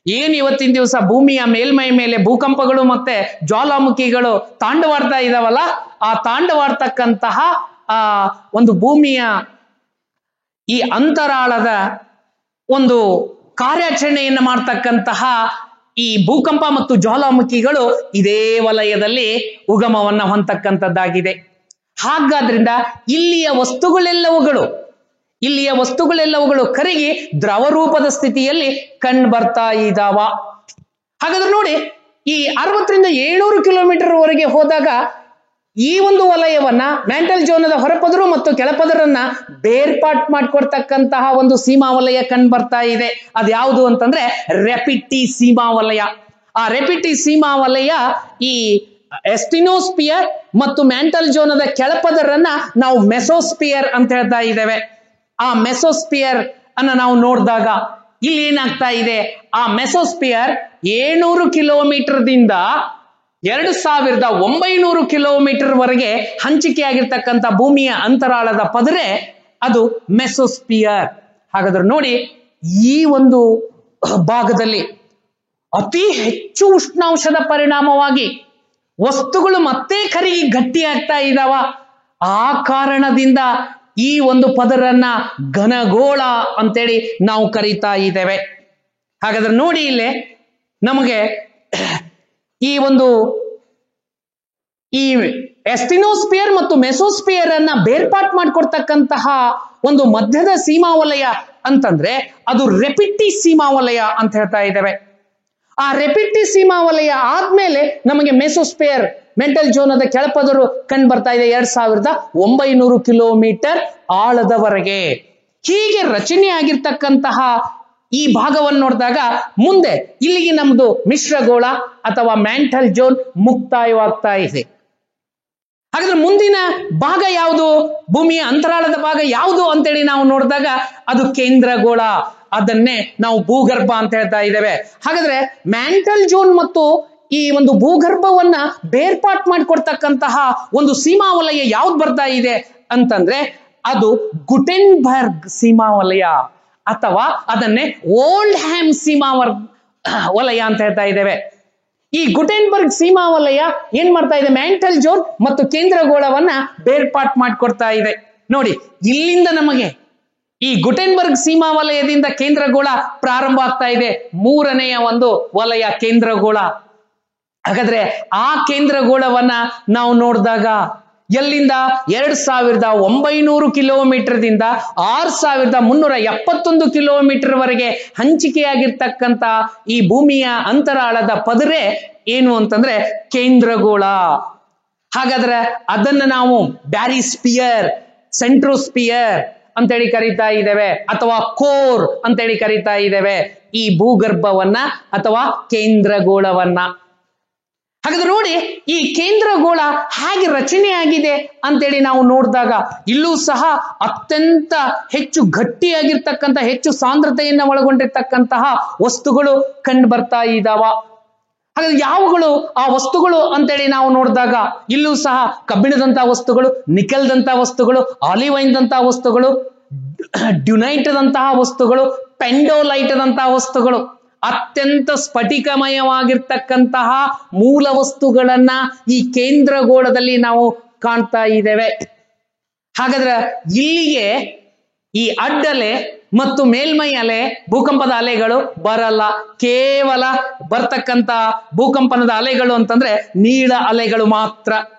ಏನ್ ಇವತ್ತಿನ ದಿವಸ ಭೂಮಿಯ ಮೇಲ್ಮೈ ಮೇಲೆ ಭೂಕಂಪಗಳು ಮತ್ತೆ ಜ್ವಾಲಾಮುಖಿಗಳು ತಾಂಡವಾಡ್ತಾ ಇದಾವಲ್ಲ, ಆ ತಾಂಡವಾಡ್ತಕ್ಕಂತಹ ಒಂದು ಭೂಮಿಯ ಈ ಅಂತರಾಳದ ಒಂದು ಕಾರ್ಯಾಚರಣೆಯನ್ನು ಮಾಡ್ತಕ್ಕಂತಹ ಈ ಭೂಕಂಪ ಮತ್ತು ಜ್ವಾಲಾಮುಖಿಗಳು ಇದೇ ವಲಯದಲ್ಲಿ ಉಗಮವನ್ನ ಹೊಂದತಕ್ಕಂಥದ್ದಾಗಿದೆ. ಹಾಗಾದ್ರಿಂದ ಇಲ್ಲಿಯ ವಸ್ತುಗಳೆಲ್ಲವುಗಳು ಕರಗಿ ದ್ರವ ರೂಪದ ಸ್ಥಿತಿಯಲ್ಲಿ ಕಂಡು ಬರ್ತಾ ಇದ್ದಾವ. ಹಾಗಾದ್ರೆ ನೋಡಿ ಈ 60 ರಿಂದ 700 ಕಿಲೋಮೀಟರ್ ವರೆಗೆ ಹೋದಾಗ ಈ ಒಂದು ವಲಯವನ್ನ ಮ್ಯಾಂಟಲ್ ಜೋನದ ಹೊರಪದರು ಮತ್ತು ಕೆಳಪದರನ್ನ ಬೇರ್ಪಾಟ್ ಮಾಡಿಕೊಡ್ತಕ್ಕಂತಹ ಒಂದು ಸೀಮಾ ವಲಯ ಕಂಡು ಬರ್ತಾ ಇದೆ. ಅದ್ಯಾವುದು ಅಂತಂದ್ರೆ ರೆಪಿಟಿ ಸೀಮಾ ವಲಯ. ಆ ರೆಪಿಟಿ ಸೀಮಾ ವಲಯ ಈ ಎಸ್ಟಿನೋಸ್ಪಿಯರ್ ಮತ್ತು ಮ್ಯಾಂಟಲ್ ಜೋನದ ಕೆಳಪದರನ್ನ ನಾವು ಮೆಸೋಸ್ಪಿಯರ್ ಅಂತ ಹೇಳ್ತಾ ಇದ್ದೇವೆ. ಆ ಮೆಸೋಸ್ಪಿಯರ್ ಅನ್ನ ನಾವು ನೋಡಿದಾಗ ಇಲ್ಲಿ ಏನಾಗ್ತಾ ಇದೆ, ಆ ಮೆಸೋಸ್ಪಿಯರ್ 700 ಕಿಲೋಮೀಟರ್ ದಿಂದ 2900 ಕಿಲೋಮೀಟರ್ ವರೆಗೆ ಹಂಚಿಕೆಯಾಗಿರ್ತಕ್ಕಂಥ ಭೂಮಿಯ ಅಂತರಾಳದ ಪದರೆ ಅದು ಮೆಸೋಸ್ಪಿಯರ್. ಹಾಗಾದ್ರೆ ನೋಡಿ ಈ ಒಂದು ಭಾಗದಲ್ಲಿ ಅತಿ ಹೆಚ್ಚು ಉಷ್ಣಾಂಶದ ಪರಿಣಾಮವಾಗಿ ವಸ್ತುಗಳು ಮತ್ತೆ ಕರಗಿ ಗಟ್ಟಿಯಾಗ್ತಾ ಇದ್ದಾವ. ಆ ಕಾರಣದಿಂದ ಈ ಒಂದು ಪದರನ್ನ ಘನಗೋಳ ಅಂತೇಳಿ ನಾವು ಕರೀತಾ ಇದ್ದೇವೆ. ಹಾಗಾದ್ರೆ ನೋಡಿ ಇಲ್ಲೇ ನಮಗೆ ಈ ಒಂದು ಈ ಎಸ್ಟಿನೋಸ್ಪಿಯರ್ ಮತ್ತು ಮೆಸೋಸ್ಪಿಯರ್ ಅನ್ನ ಬೇರ್ಪಾಟ್ ಮಾಡಿಕೊಡ್ತಕ್ಕಂತಹ ಒಂದು ಮಧ್ಯದ ಸೀಮಾ ವಲಯ ಅಂತಂದ್ರೆ ಅದು ರೆಪಿಟಿ ಸೀಮಾ ವಲಯ ಅಂತ ಹೇಳ್ತಾ ಇದ್ದೇವೆ. ಆ ರೆಪಿಟಿ ಸೀಮಾ ವಲಯ ಆದ್ಮೇಲೆ ನಮಗೆ ಮೆಸೋಸ್ಪಿಯರ್ ಮೆಂಟಲ್ ಜೋನದ ಕೆಳಪದರು ಕಂಡು ಬರ್ತಾ ಇದೆ 2900 ಕಿಲೋಮೀಟರ್ ಆಳದವರೆಗೆ. ಹೀಗೆ ರಚನೆ ಆಗಿರ್ತಕ್ಕಂತಹ ಈ ಭಾಗವನ್ನು ನೋಡಿದಾಗ ಮುಂದೆ ಇಲ್ಲಿಗೆ ನಮ್ದು ಮಿಶ್ರಗೋಳ ಅಥವಾ ಮ್ಯಾಂಟಲ್ ಜೋನ್ ಮುಕ್ತಾಯವಾಗ್ತಾ ಇದೆ. ಹಾಗಾದ್ರೆ ಮುಂದಿನ ಭಾಗ ಯಾವುದು, ಭೂಮಿಯ ಅಂತರಾಳದ ಭಾಗ ಯಾವುದು ಅಂತೇಳಿ ನಾವು ನೋಡಿದಾಗ ಅದು ಕೇಂದ್ರಗೋಳ ಅದನ್ನೇ ನಾವು ಭೂಗರ್ಭ ಅಂತ ಹೇಳ್ತಾ ಇದ್ದೇವೆ. ಹಾಗಾದ್ರೆ ಮ್ಯಾಂಟಲ್ ಝೋನ್ ಮತ್ತು ಈ ಒಂದು ಭೂಗರ್ಭವನ್ನ ಬೇರ್ಪಾಟ್ ಮಾಡಿಕೊಡ್ತಕ್ಕಂತಹ ಒಂದು ಸೀಮಾ ವಲಯ ಯಾವ್ದು ಬರ್ತಾ ಇದೆ ಅಂತಂದ್ರೆ ಅದು ಗುಟೆನ್ಬರ್ಗ್ ಸೀಮಾ ವಲಯ ಅಥವಾ ಅದನ್ನೇ ಓಲ್ಡ್ ಹ್ಯಾಮ್ ಸೀಮಾ ವಲಯ ಅಂತ ಹೇಳ್ತಾ ಇದ್ದೇವೆ. ಈ ಗುಟೆನ್ಬರ್ಗ್ ಸೀಮಾ ವಲಯ ಏನ್ ಮಾಡ್ತಾ ಇದೆ, ಮ್ಯಾಂಟಲ್ ಝೋನ್ ಮತ್ತು ಕೇಂದ್ರಗೋಳವನ್ನ ಬೇರ್ಪಾಟ್ ಮಾಡಿಕೊಡ್ತಾ ಇದೆ. ನೋಡಿ, ಇಲ್ಲಿಂದ ನಮಗೆ ಈ ಗುಟೆನ್ಬರ್ಗ್ ಸೀಮಾ ವಲಯದಿಂದ ಕೇಂದ್ರಗೋಳ ಪ್ರಾರಂಭ ಆಗ್ತಾ ಇದೆ, ಮೂರನೆಯ ಒಂದು ವಲಯ ಕೇಂದ್ರಗೋಳ. ಹಾಗಾದ್ರೆ ಆ ಕೇಂದ್ರಗೋಳವನ್ನ ನಾವು ನೋಡಿದಾಗ ಎಲ್ಲಿಂದ 2900 ಕಿಲೋಮೀಟರ್ದಿಂದ 6371 ಕಿಲೋಮೀಟರ್ ವರೆಗೆ ಹಂಚಿಕೆಯಾಗಿರ್ತಕ್ಕಂಥ ಈ ಭೂಮಿಯ ಅಂತರಾಳದ ಪದರೆ ಏನು ಅಂತಂದ್ರೆ ಕೇಂದ್ರಗೋಳ. ಹಾಗಾದ್ರೆ ಅದನ್ನ ನಾವು ಬ್ಯಾರಿಸ್ಪಿಯರ್, ಸೆಂಟ್ರೋಸ್ಪಿಯರ್ ಅಂತೇಳಿ ಕರೀತಾ ಇದ್ದೇವೆ ಅಥವಾ ಕೋರ್ ಅಂತೇಳಿ ಕರೀತಾ ಇದ್ದೇವೆ ಈ ಭೂಗರ್ಭವನ್ನ ಅಥವಾ ಕೇಂದ್ರಗೋಳವನ್ನ. ಹಾಗಾದ್ರೆ ನೋಡಿ, ಈ ಕೇಂದ್ರಗೋಳ ಹೇಗೆ ರಚನೆಯಾಗಿದೆ ಅಂತೇಳಿ ನಾವು ನೋಡಿದಾಗ ಇಲ್ಲೂ ಸಹ ಅತ್ಯಂತ ಹೆಚ್ಚು ಗಟ್ಟಿಯಾಗಿರ್ತಕ್ಕಂಥ, ಹೆಚ್ಚು ಸಾಂದ್ರತೆಯನ್ನ ಒಳಗೊಂಡಿರ್ತಕ್ಕಂತಹ ವಸ್ತುಗಳು ಕಂಡು ಬರ್ತಾ ಇದ್ದಾವ. ಹಾಗಾದ್ರೆ ಯಾವುಗಳು ಆ ವಸ್ತುಗಳು ಅಂತೇಳಿ ನಾವು ನೋಡಿದಾಗ ಇಲ್ಲೂ ಸಹ ಕಬ್ಬಿಣದಂತಹ ವಸ್ತುಗಳು, ನಿಕೆಲ್ದಂತಹ ವಸ್ತುಗಳು, ಆಲಿವೈನ್ ದಂತಹ ವಸ್ತುಗಳು, ಡ್ಯುನೈಟ್ ದಂತಹ ವಸ್ತುಗಳು, ಪೆಂಡೋಲೈಟ್ ದಂತಹ ವಸ್ತುಗಳು, ಅತ್ಯಂತ ಸ್ಫಟಿಕಮಯವಾಗಿರ್ತಕ್ಕಂತಹ ಮೂಲ ವಸ್ತುಗಳನ್ನ ಈ ಕೇಂದ್ರಗೋಳದಲ್ಲಿ ನಾವು ಕಾಣ್ತಾ ಇದ್ದೇವೆ. ಹಾಗಾದ್ರೆ ಇಲ್ಲಿಗೆ ಈ ಅಡ್ಡಲೆ ಮತ್ತು ಮೇಲ್ಮೈ ಅಲೆ, ಭೂಕಂಪದ ಅಲೆಗಳು ಬರಲ್ಲ. ಕೇವಲ ಬರ್ತಕ್ಕಂತ ಭೂಕಂಪನದ ಅಲೆಗಳು ಅಂತಂದ್ರೆ ನೀಳ ಅಲೆಗಳು ಮಾತ್ರ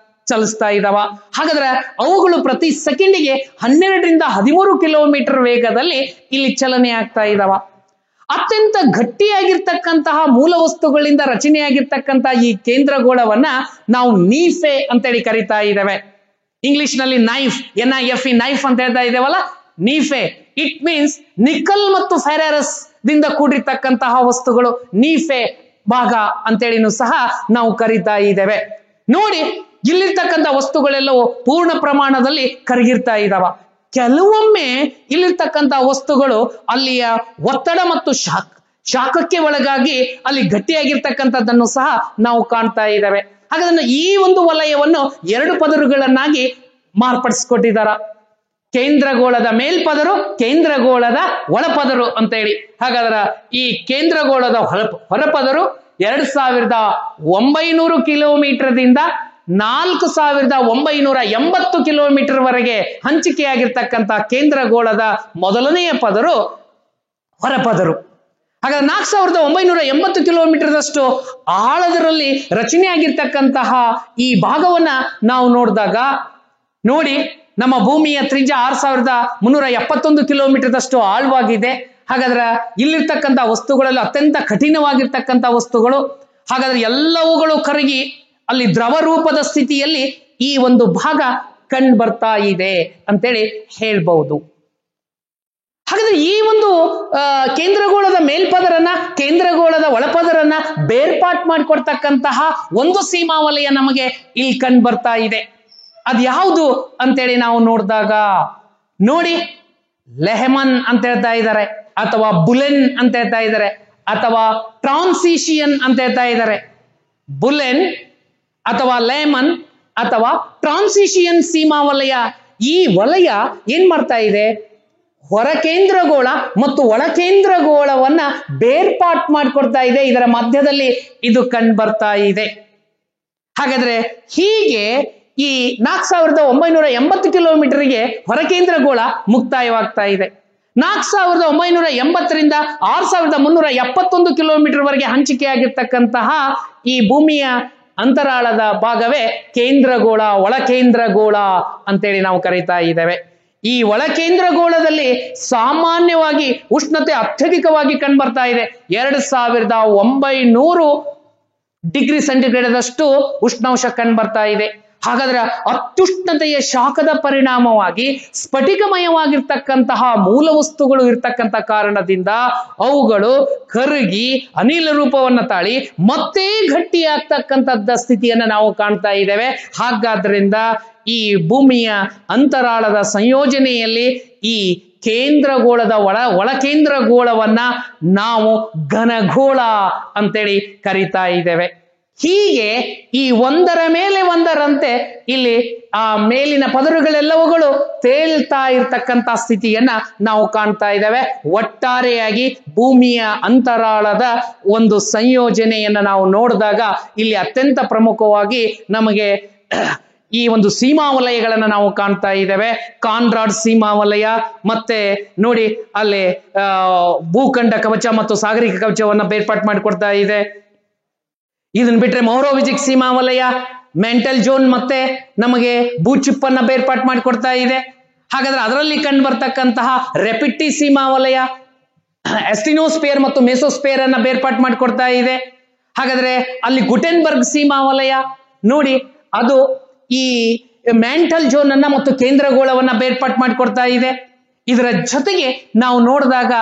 ಚಲಿಸ್ತಾ ಇದ್ದಾವ. ಹಾಗಾದ್ರೆ ಅವುಗಳು ಪ್ರತಿ ಸೆಕೆಂಡಿಗೆ 12 ರಿಂದ 13 ಕಿಲೋಮೀಟರ್ ವೇಗದಲ್ಲಿ ಇಲ್ಲಿ ಚಲನೆ ಆಗ್ತಾ ಇದ್ದಾವ. ಅತ್ಯಂತ ಗಟ್ಟಿಯಾಗಿರ್ತಕ್ಕಂತಹ ಮೂಲ ವಸ್ತುಗಳಿಂದ ರಚನೆಯಾಗಿರ್ತಕ್ಕಂತಹ ಈ ಕೇಂದ್ರಗೋಳವನ್ನ ನಾವು ನೀಫೆ ಅಂತೇಳಿ ಕರಿತಾ ಇದ್ದೇವೆ. ಇಂಗ್ಲಿಷ್ ನಲ್ಲಿ ನೈಫ್, NIFE ನೈಫ್ ಅಂತ ಹೇಳ್ತಾ ಇದ್ದೇವಲ್ಲ, ನೀಫೆ ಇಟ್ ಮೀನ್ಸ್ ನಿಕಲ್ ಮತ್ತು ಫೆರರಸ್ ದಿಂದ ಕೂಡಿರ್ತಕ್ಕಂತಹ ವಸ್ತುಗಳು ನೀಫೆ ಭಾಗ ಅಂತೇಳಿನೂ ಸಹ ನಾವು ಕರಿತಾ ಇದ್ದೇವೆ. ನೋಡಿ, ಇಲ್ಲಿರ್ತಕ್ಕಂಥ ವಸ್ತುಗಳೆಲ್ಲವೂ ಪೂರ್ಣ ಪ್ರಮಾಣದಲ್ಲಿ ಕರಗಿರ್ತಾ ಇದ್ದಾವ. ಕೆಲವೊಮ್ಮೆ ಇಲ್ಲಿರ್ತಕ್ಕಂಥ ವಸ್ತುಗಳು ಅಲ್ಲಿಯ ಒತ್ತಡ ಮತ್ತು ಶಾಖಕ್ಕೆ ಒಳಗಾಗಿ ಅಲ್ಲಿ ಗಟ್ಟಿಯಾಗಿರ್ತಕ್ಕಂಥದ್ದನ್ನು ಸಹ ನಾವು ಕಾಣ್ತಾ ಇದ್ದೇವೆ. ಹಾಗಾದ್ರೆ ಈ ಒಂದು ವಲಯವನ್ನು 2 ಪದರುಗಳನ್ನಾಗಿ ಮಾರ್ಪಡಿಸಿಕೊಟ್ಟಿದ್ದಾರ. ಕೇಂದ್ರಗೋಳದ ಮೇಲ್ಪದರು, ಕೇಂದ್ರಗೋಳದ ಒಳಪದರು ಅಂತ ಹೇಳಿ. ಹಾಗಾದ್ರೆ ಈ ಕೇಂದ್ರಗೋಳದ ಹೊರಪದರು 2900 ಕಿಲೋಮೀಟರ್ದಿಂದ 4980 ಕಿಲೋಮೀಟರ್ ವರೆಗೆ ಹಂಚಿಕೆಯಾಗಿರ್ತಕ್ಕಂಥ ಕೇಂದ್ರಗೋಳದ ಮೊದಲನೆಯ ಪದರು ಹೊರಪದರು. ಹಾಗಾದ್ರೆ 4980 ಕಿಲೋಮೀಟರ್ದಷ್ಟು ಆಳದರಲ್ಲಿ ರಚನೆಯಾಗಿರ್ತಕ್ಕಂತಹ ಈ ಭಾಗವನ್ನ ನಾವು ನೋಡಿದಾಗ ನೋಡಿ, ನಮ್ಮ ಭೂಮಿಯ ತ್ರಿಜ್ಯ 6371 ಕಿಲೋಮೀಟರ್ದಷ್ಟು ಆಳವಾಗಿದೆ. ಹಾಗಾದ್ರೆ ಇಲ್ಲಿರ್ತಕ್ಕಂಥ ವಸ್ತುಗಳಲ್ಲಿ ಅತ್ಯಂತ ಕಠಿಣವಾಗಿರ್ತಕ್ಕಂಥ ವಸ್ತುಗಳು, ಹಾಗಾದ್ರೆ ಎಲ್ಲವುಗಳು ಕರಗಿ ಅಲ್ಲಿ ದ್ರವ ರೂಪದ ಸ್ಥಿತಿಯಲ್ಲಿ ಈ ಒಂದು ಭಾಗ ಕಂಡು ಬರ್ತಾ ಇದೆ ಅಂತೇಳಿ ಹೇಳ್ಬಹುದು. ಹಾಗಾದ್ರೆ ಈ ಒಂದು ಕೇಂದ್ರಗೋಳದ ಮೇಲ್ಪದರನ್ನ, ಕೇಂದ್ರಗೋಳದ ಒಳಪದರನ್ನ ಬೇರ್ಪಾಟ್ ಮಾಡಿಕೊಡ್ತಕ್ಕಂತಹ ಒಂದು ಸೀಮಾ ವಲಯ ನಮಗೆ ಇಲ್ಲಿ ಕಂಡು ಬರ್ತಾ ಇದೆ. ಅದು ಯಾವುದು ಅಂತೇಳಿ ನಾವು ನೋಡಿದಾಗ ನೋಡಿ, ಲೆಹಮನ್ ಅಂತ ಹೇಳ್ತಾ ಇದ್ದಾರೆ, ಅಥವಾ ಬುಲೆನ್ ಅಂತ ಹೇಳ್ತಾ ಇದ್ದಾರೆ, ಅಥವಾ ಟ್ರಾನ್ಸಿಷಿಯನ್ ಅಂತ ಹೇಳ್ತಾ ಇದ್ದಾರೆ. ಬುಲೆನ್ ಅಥವಾ ಲೆಮನ್ ಅಥವಾ ಟ್ರಾನ್ಸಿಷಿಯನ್ ಸೀಮಾ ವಲಯ. ಈ ವಲಯ ಏನ್ ಮಾಡ್ತಾ ಇದೆ, ಹೊರ ಕೇಂದ್ರಗೋಳ ಮತ್ತು ಒಳ ಕೇಂದ್ರಗೋಳವನ್ನ ಬೇರ್ಪಾಟ್ ಮಾಡಿಕೊಡ್ತಾ ಇದೆ. ಇದರ ಮಧ್ಯದಲ್ಲಿ ಇದು ಕಂಡು ಬರ್ತಾ ಇದೆ. ಹಾಗಾದ್ರೆ ಹೀಗೆ ಈ 4980 ಕಿಲೋಮೀಟರ್ಗೆ ಹೊರ ಕೇಂದ್ರಗೋಳ ಮುಕ್ತಾಯವಾಗ್ತಾ ಇದೆ. 4980ರಿಂದ 6371 ಕಿಲೋಮೀಟರ್ ವರೆಗೆ ಹಂಚಿಕೆಯಾಗಿರ್ತಕ್ಕಂತಹ ಈ ಭೂಮಿಯ ಅಂತರಾಳದ ಭಾಗವೇ ಕೇಂದ್ರಗೋಳ, ಒಳ ಕೇಂದ್ರಗೋಳ ಅಂತೇಳಿ ನಾವು ಕರೀತಾ ಇದ್ದೇವೆ. ಈ ಒಳ ಕೇಂದ್ರಗೋಳದಲ್ಲಿ ಸಾಮಾನ್ಯವಾಗಿ ಉಷ್ಣತೆ ಅತ್ಯಧಿಕವಾಗಿ ಕಂಡು ಬರ್ತಾ ಇದೆ. 2900 ಡಿಗ್ರಿ ಸೆಂಟಿಗ್ರೇಡದಷ್ಟು ಉಷ್ಣಾಂಶ ಕಂಡು ಬರ್ತಾ ಇದೆ. ಹಾಗಾದ್ರೆ ಅತ್ಯುಷ್ಣತೆಯ ಶಾಖದ ಪರಿಣಾಮವಾಗಿ ಸ್ಫಟಿಕಮಯವಾಗಿರ್ತಕ್ಕಂತಹ ಮೂಲ ವಸ್ತುಗಳು ಇರ್ತಕ್ಕಂಥ ಕಾರಣದಿಂದ ಅವುಗಳು ಕರಗಿ ಅನಿಲ ರೂಪವನ್ನು ತಾಳಿ ಮತ್ತೆ ಗಟ್ಟಿಯಾಗ್ತಕ್ಕಂಥದ್ದ ಸ್ಥಿತಿಯನ್ನ ನಾವು ಕಾಣ್ತಾ ಇದ್ದೇವೆ. ಹಾಗಾದ್ರಿಂದ ಈ ಭೂಮಿಯ ಅಂತರಾಳದ ಸಂಯೋಜನೆಯಲ್ಲಿ ಈ ಕೇಂದ್ರಗೋಳದ ಒಳ ಕೇಂದ್ರಗೋಳವನ್ನ ನಾವು ಘನಗೋಳ ಅಂತೇಳಿ ಕರಿತಾ ಇದ್ದೇವೆ. ಹೀಗೆ ಈ ಒಂದರ ಮೇಲೆ ಒಂದರಂತೆ ಇಲ್ಲಿ ಆ ಮೇಲಿನ ಪದರುಗಳೆಲ್ಲವುಗಳು ತೇಲ್ತಾ ಇರ್ತಕ್ಕಂಥ ಸ್ಥಿತಿಯನ್ನ ನಾವು ಕಾಣ್ತಾ ಇದ್ದೇವೆ. ಒಟ್ಟಾರೆಯಾಗಿ ಭೂಮಿಯ ಅಂತರಾಳದ ಒಂದು ಸಂಯೋಜನೆಯನ್ನ ನಾವು ನೋಡಿದಾಗ ಇಲ್ಲಿ ಅತ್ಯಂತ ಪ್ರಮುಖವಾಗಿ ನಮಗೆ ಈ ಒಂದು ಸೀಮಾವಲಯಗಳನ್ನ ನಾವು ಕಾಣ್ತಾ ಇದ್ದೇವೆ. ಕಾನ್ರಾಡ್ ಸೀಮಾವಲಯ, ಮತ್ತೆ ನೋಡಿ ಅಲ್ಲಿ ಭೂಖಂಡ ಕವಚ ಮತ್ತು ಸಾಗರಿಕ ಕವಚವನ್ನ ಬೇರ್ಪಾಟ್ ಮಾಡಿಕೊಡ್ತಾ ಇದೆ. ಇದನ್ನ ಬಿಟ್ರೆ ಮೌರೋವಿಜಿಕ್ ಸೀಮಾವಲಯ, ಮೆಂಟಲ್ ಝೋನ್ ಮತ್ತೆ ನಮಗೆ ಭೂಚಿಪ್ಪನ್ನ ಬೇರ್ಪಾಟ್ ಮಾಡಿಕೊಡ್ತಾ ಇದೆ. ಹಾಗಾದ್ರೆ ಅದರಲ್ಲಿ ಕಂಡು ಬರ್ತಕ್ಕಂತಹ ರೆಪಿಟ್ಟಿ ಸೀಮಾವಲಯ ಎಸ್ಟಿನೋಸ್ಪಿಯರ್ ಮತ್ತು ಮೆಸೋಸ್ಪಿಯರ್ ಅನ್ನ ಬೇರ್ಪಾಟ್ ಮಾಡಿಕೊಡ್ತಾ ಇದೆ. ಹಾಗಾದ್ರೆ ಅಲ್ಲಿ ಗುಟೆನ್ಬರ್ಗ್ ಸೀಮಾವಲಯ ನೋಡಿ, ಅದು ಈ ಮ್ಯಾಂಟಲ್ ಝೋನ್ ಅನ್ನ ಮತ್ತು ಕೇಂದ್ರಗೋಳವನ್ನ ಬೇರ್ಪಾಟ್ ಮಾಡಿಕೊಡ್ತಾ ಇದೆ. ಇದರ ಜೊತೆಗೆ ನಾವು ನೋಡಿದಾಗ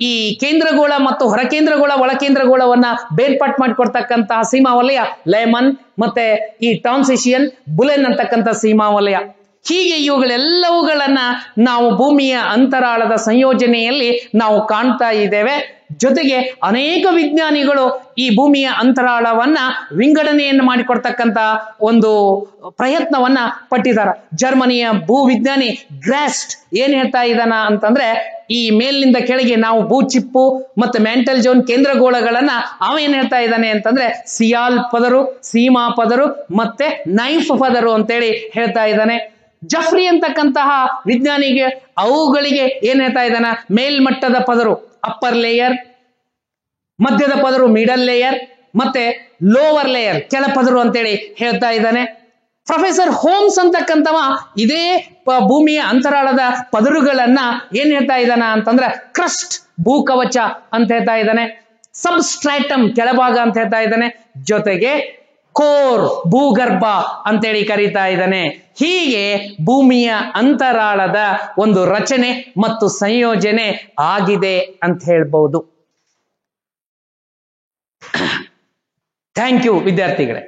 ಈ ಕೇಂದ್ರಗೋಳ ಮತ್ತು ಹೊರಕೇಂದ್ರಗೋಳ ಒಳಕೇಂದ್ರಗೋಳವನ್ನ ಬೇರ್ಪಾಟ್ ಮಾಡಿಕೊಡ್ತಕ್ಕಂತಹ ಸೀಮಾವಲಯ ಲೆಮನ್ ಮತ್ತೆ ಈ ಟ್ರಾನ್ಸಿಷಿಯನ್ ಬುಲೆನ್ ಅಂತಕ್ಕಂಥ ಸೀಮಾವಲಯ. ಹೀಗೆ ಇವುಗಳೆಲ್ಲವುಗಳನ್ನ ನಾವು ಭೂಮಿಯ ಅಂತರಾಳದ ಸಂಯೋಜನೆಯಲ್ಲಿ ನಾವು ಕಾಣ್ತಾ ಇದ್ದೇವೆ. ಜೊತೆಗೆ ಅನೇಕ ವಿಜ್ಞಾನಿಗಳು ಈ ಭೂಮಿಯ ಅಂತರಾಳವನ್ನ ವಿಂಗಡಣೆಯನ್ನು ಮಾಡಿಕೊಡ್ತಕ್ಕಂಥ ಒಂದು ಪ್ರಯತ್ನವನ್ನ ಪಟ್ಟಿದ್ದಾರೆ. ಜರ್ಮನಿಯ ಭೂ ವಿಜ್ಞಾನಿ ಗ್ರಾಸ್ಟ್ ಏನ್ ಹೇಳ್ತಾ ಇದ್ದಾನ ಅಂತಂದ್ರೆ, ಈ ಮೇಲಿನಿಂದ ಕೆಳಗೆ ನಾವು ಭೂಚಿಪ್ಪು ಮತ್ತೆ ಮ್ಯಾಂಟಲ್ ಝೋನ್ ಕೇಂದ್ರಗೋಳಗಳನ್ನ ಅವೇನ್ ಹೇಳ್ತಾ ಇದ್ದಾನೆ ಅಂತಂದ್ರೆ ಸಿಯಾಲ್ ಪದರು, ಸೀಮಾ ಪದರು ಮತ್ತೆ ನೈಫ್ ಪದರು ಅಂತೇಳಿ ಹೇಳ್ತಾ ಇದ್ದಾನೆ. ಜಫ್ರಿ ಅಂತಕ್ಕಂತಹ ವಿಜ್ಞಾನಿಗೆ ಅವುಗಳಿಗೆ ಏನ್ ಹೇಳ್ತಾ ಇದ್ದಾನ, ಮೇಲ್ಮಟ್ಟದ ಪದರು ಅಪ್ಪರ್ ಲೇಯರ್, ಮಧ್ಯದ ಪದರು ಮಿಡಲ್ ಲೇಯರ್ ಮತ್ತೆ ಲೋವರ್ ಲೇಯರ್ ಕೆಳಪದರು ಅಂತೇಳಿ ಹೇಳ್ತಾ ಇದ್ದಾನೆ. ಪ್ರೊಫೆಸರ್ ಹೋಮ್ಸ್ ಅಂತಕ್ಕಂಥವ ಇದೇ ಭೂಮಿಯ ಅಂತರಾಳದ ಪದರುಗಳನ್ನ ಏನ್ ಹೇಳ್ತಾ ಇದ್ದಾನ ಅಂತಂದ್ರೆ ಕ್ರಸ್ಟ್ ಭೂಕವಚ ಅಂತ ಹೇಳ್ತಾ ಇದ್ದಾನೆ, ಸಬ್ಸ್ಟ್ರಾಟಮ್ ಕೆಳಭಾಗ ಅಂತ ಹೇಳ್ತಾ ಇದ್ದಾನೆ, ಜೊತೆಗೆ ಕೋರ್ ಭೂಗರ್ಭ ಅಂತೇಳಿ ಕರೀತಾ ಇದ್ದಾನೆ. ಹೀಗೆ ಭೂಮಿಯ ಅಂತರಾಳದ ಒಂದು ರಚನೆ ಮತ್ತು ಸಂಯೋಜನೆ ಆಗಿದೆ ಅಂತ ಹೇಳ್ಬಹುದು. ಥ್ಯಾಂಕ್ ಯು ವಿದ್ಯಾರ್ಥಿಗಳೇ.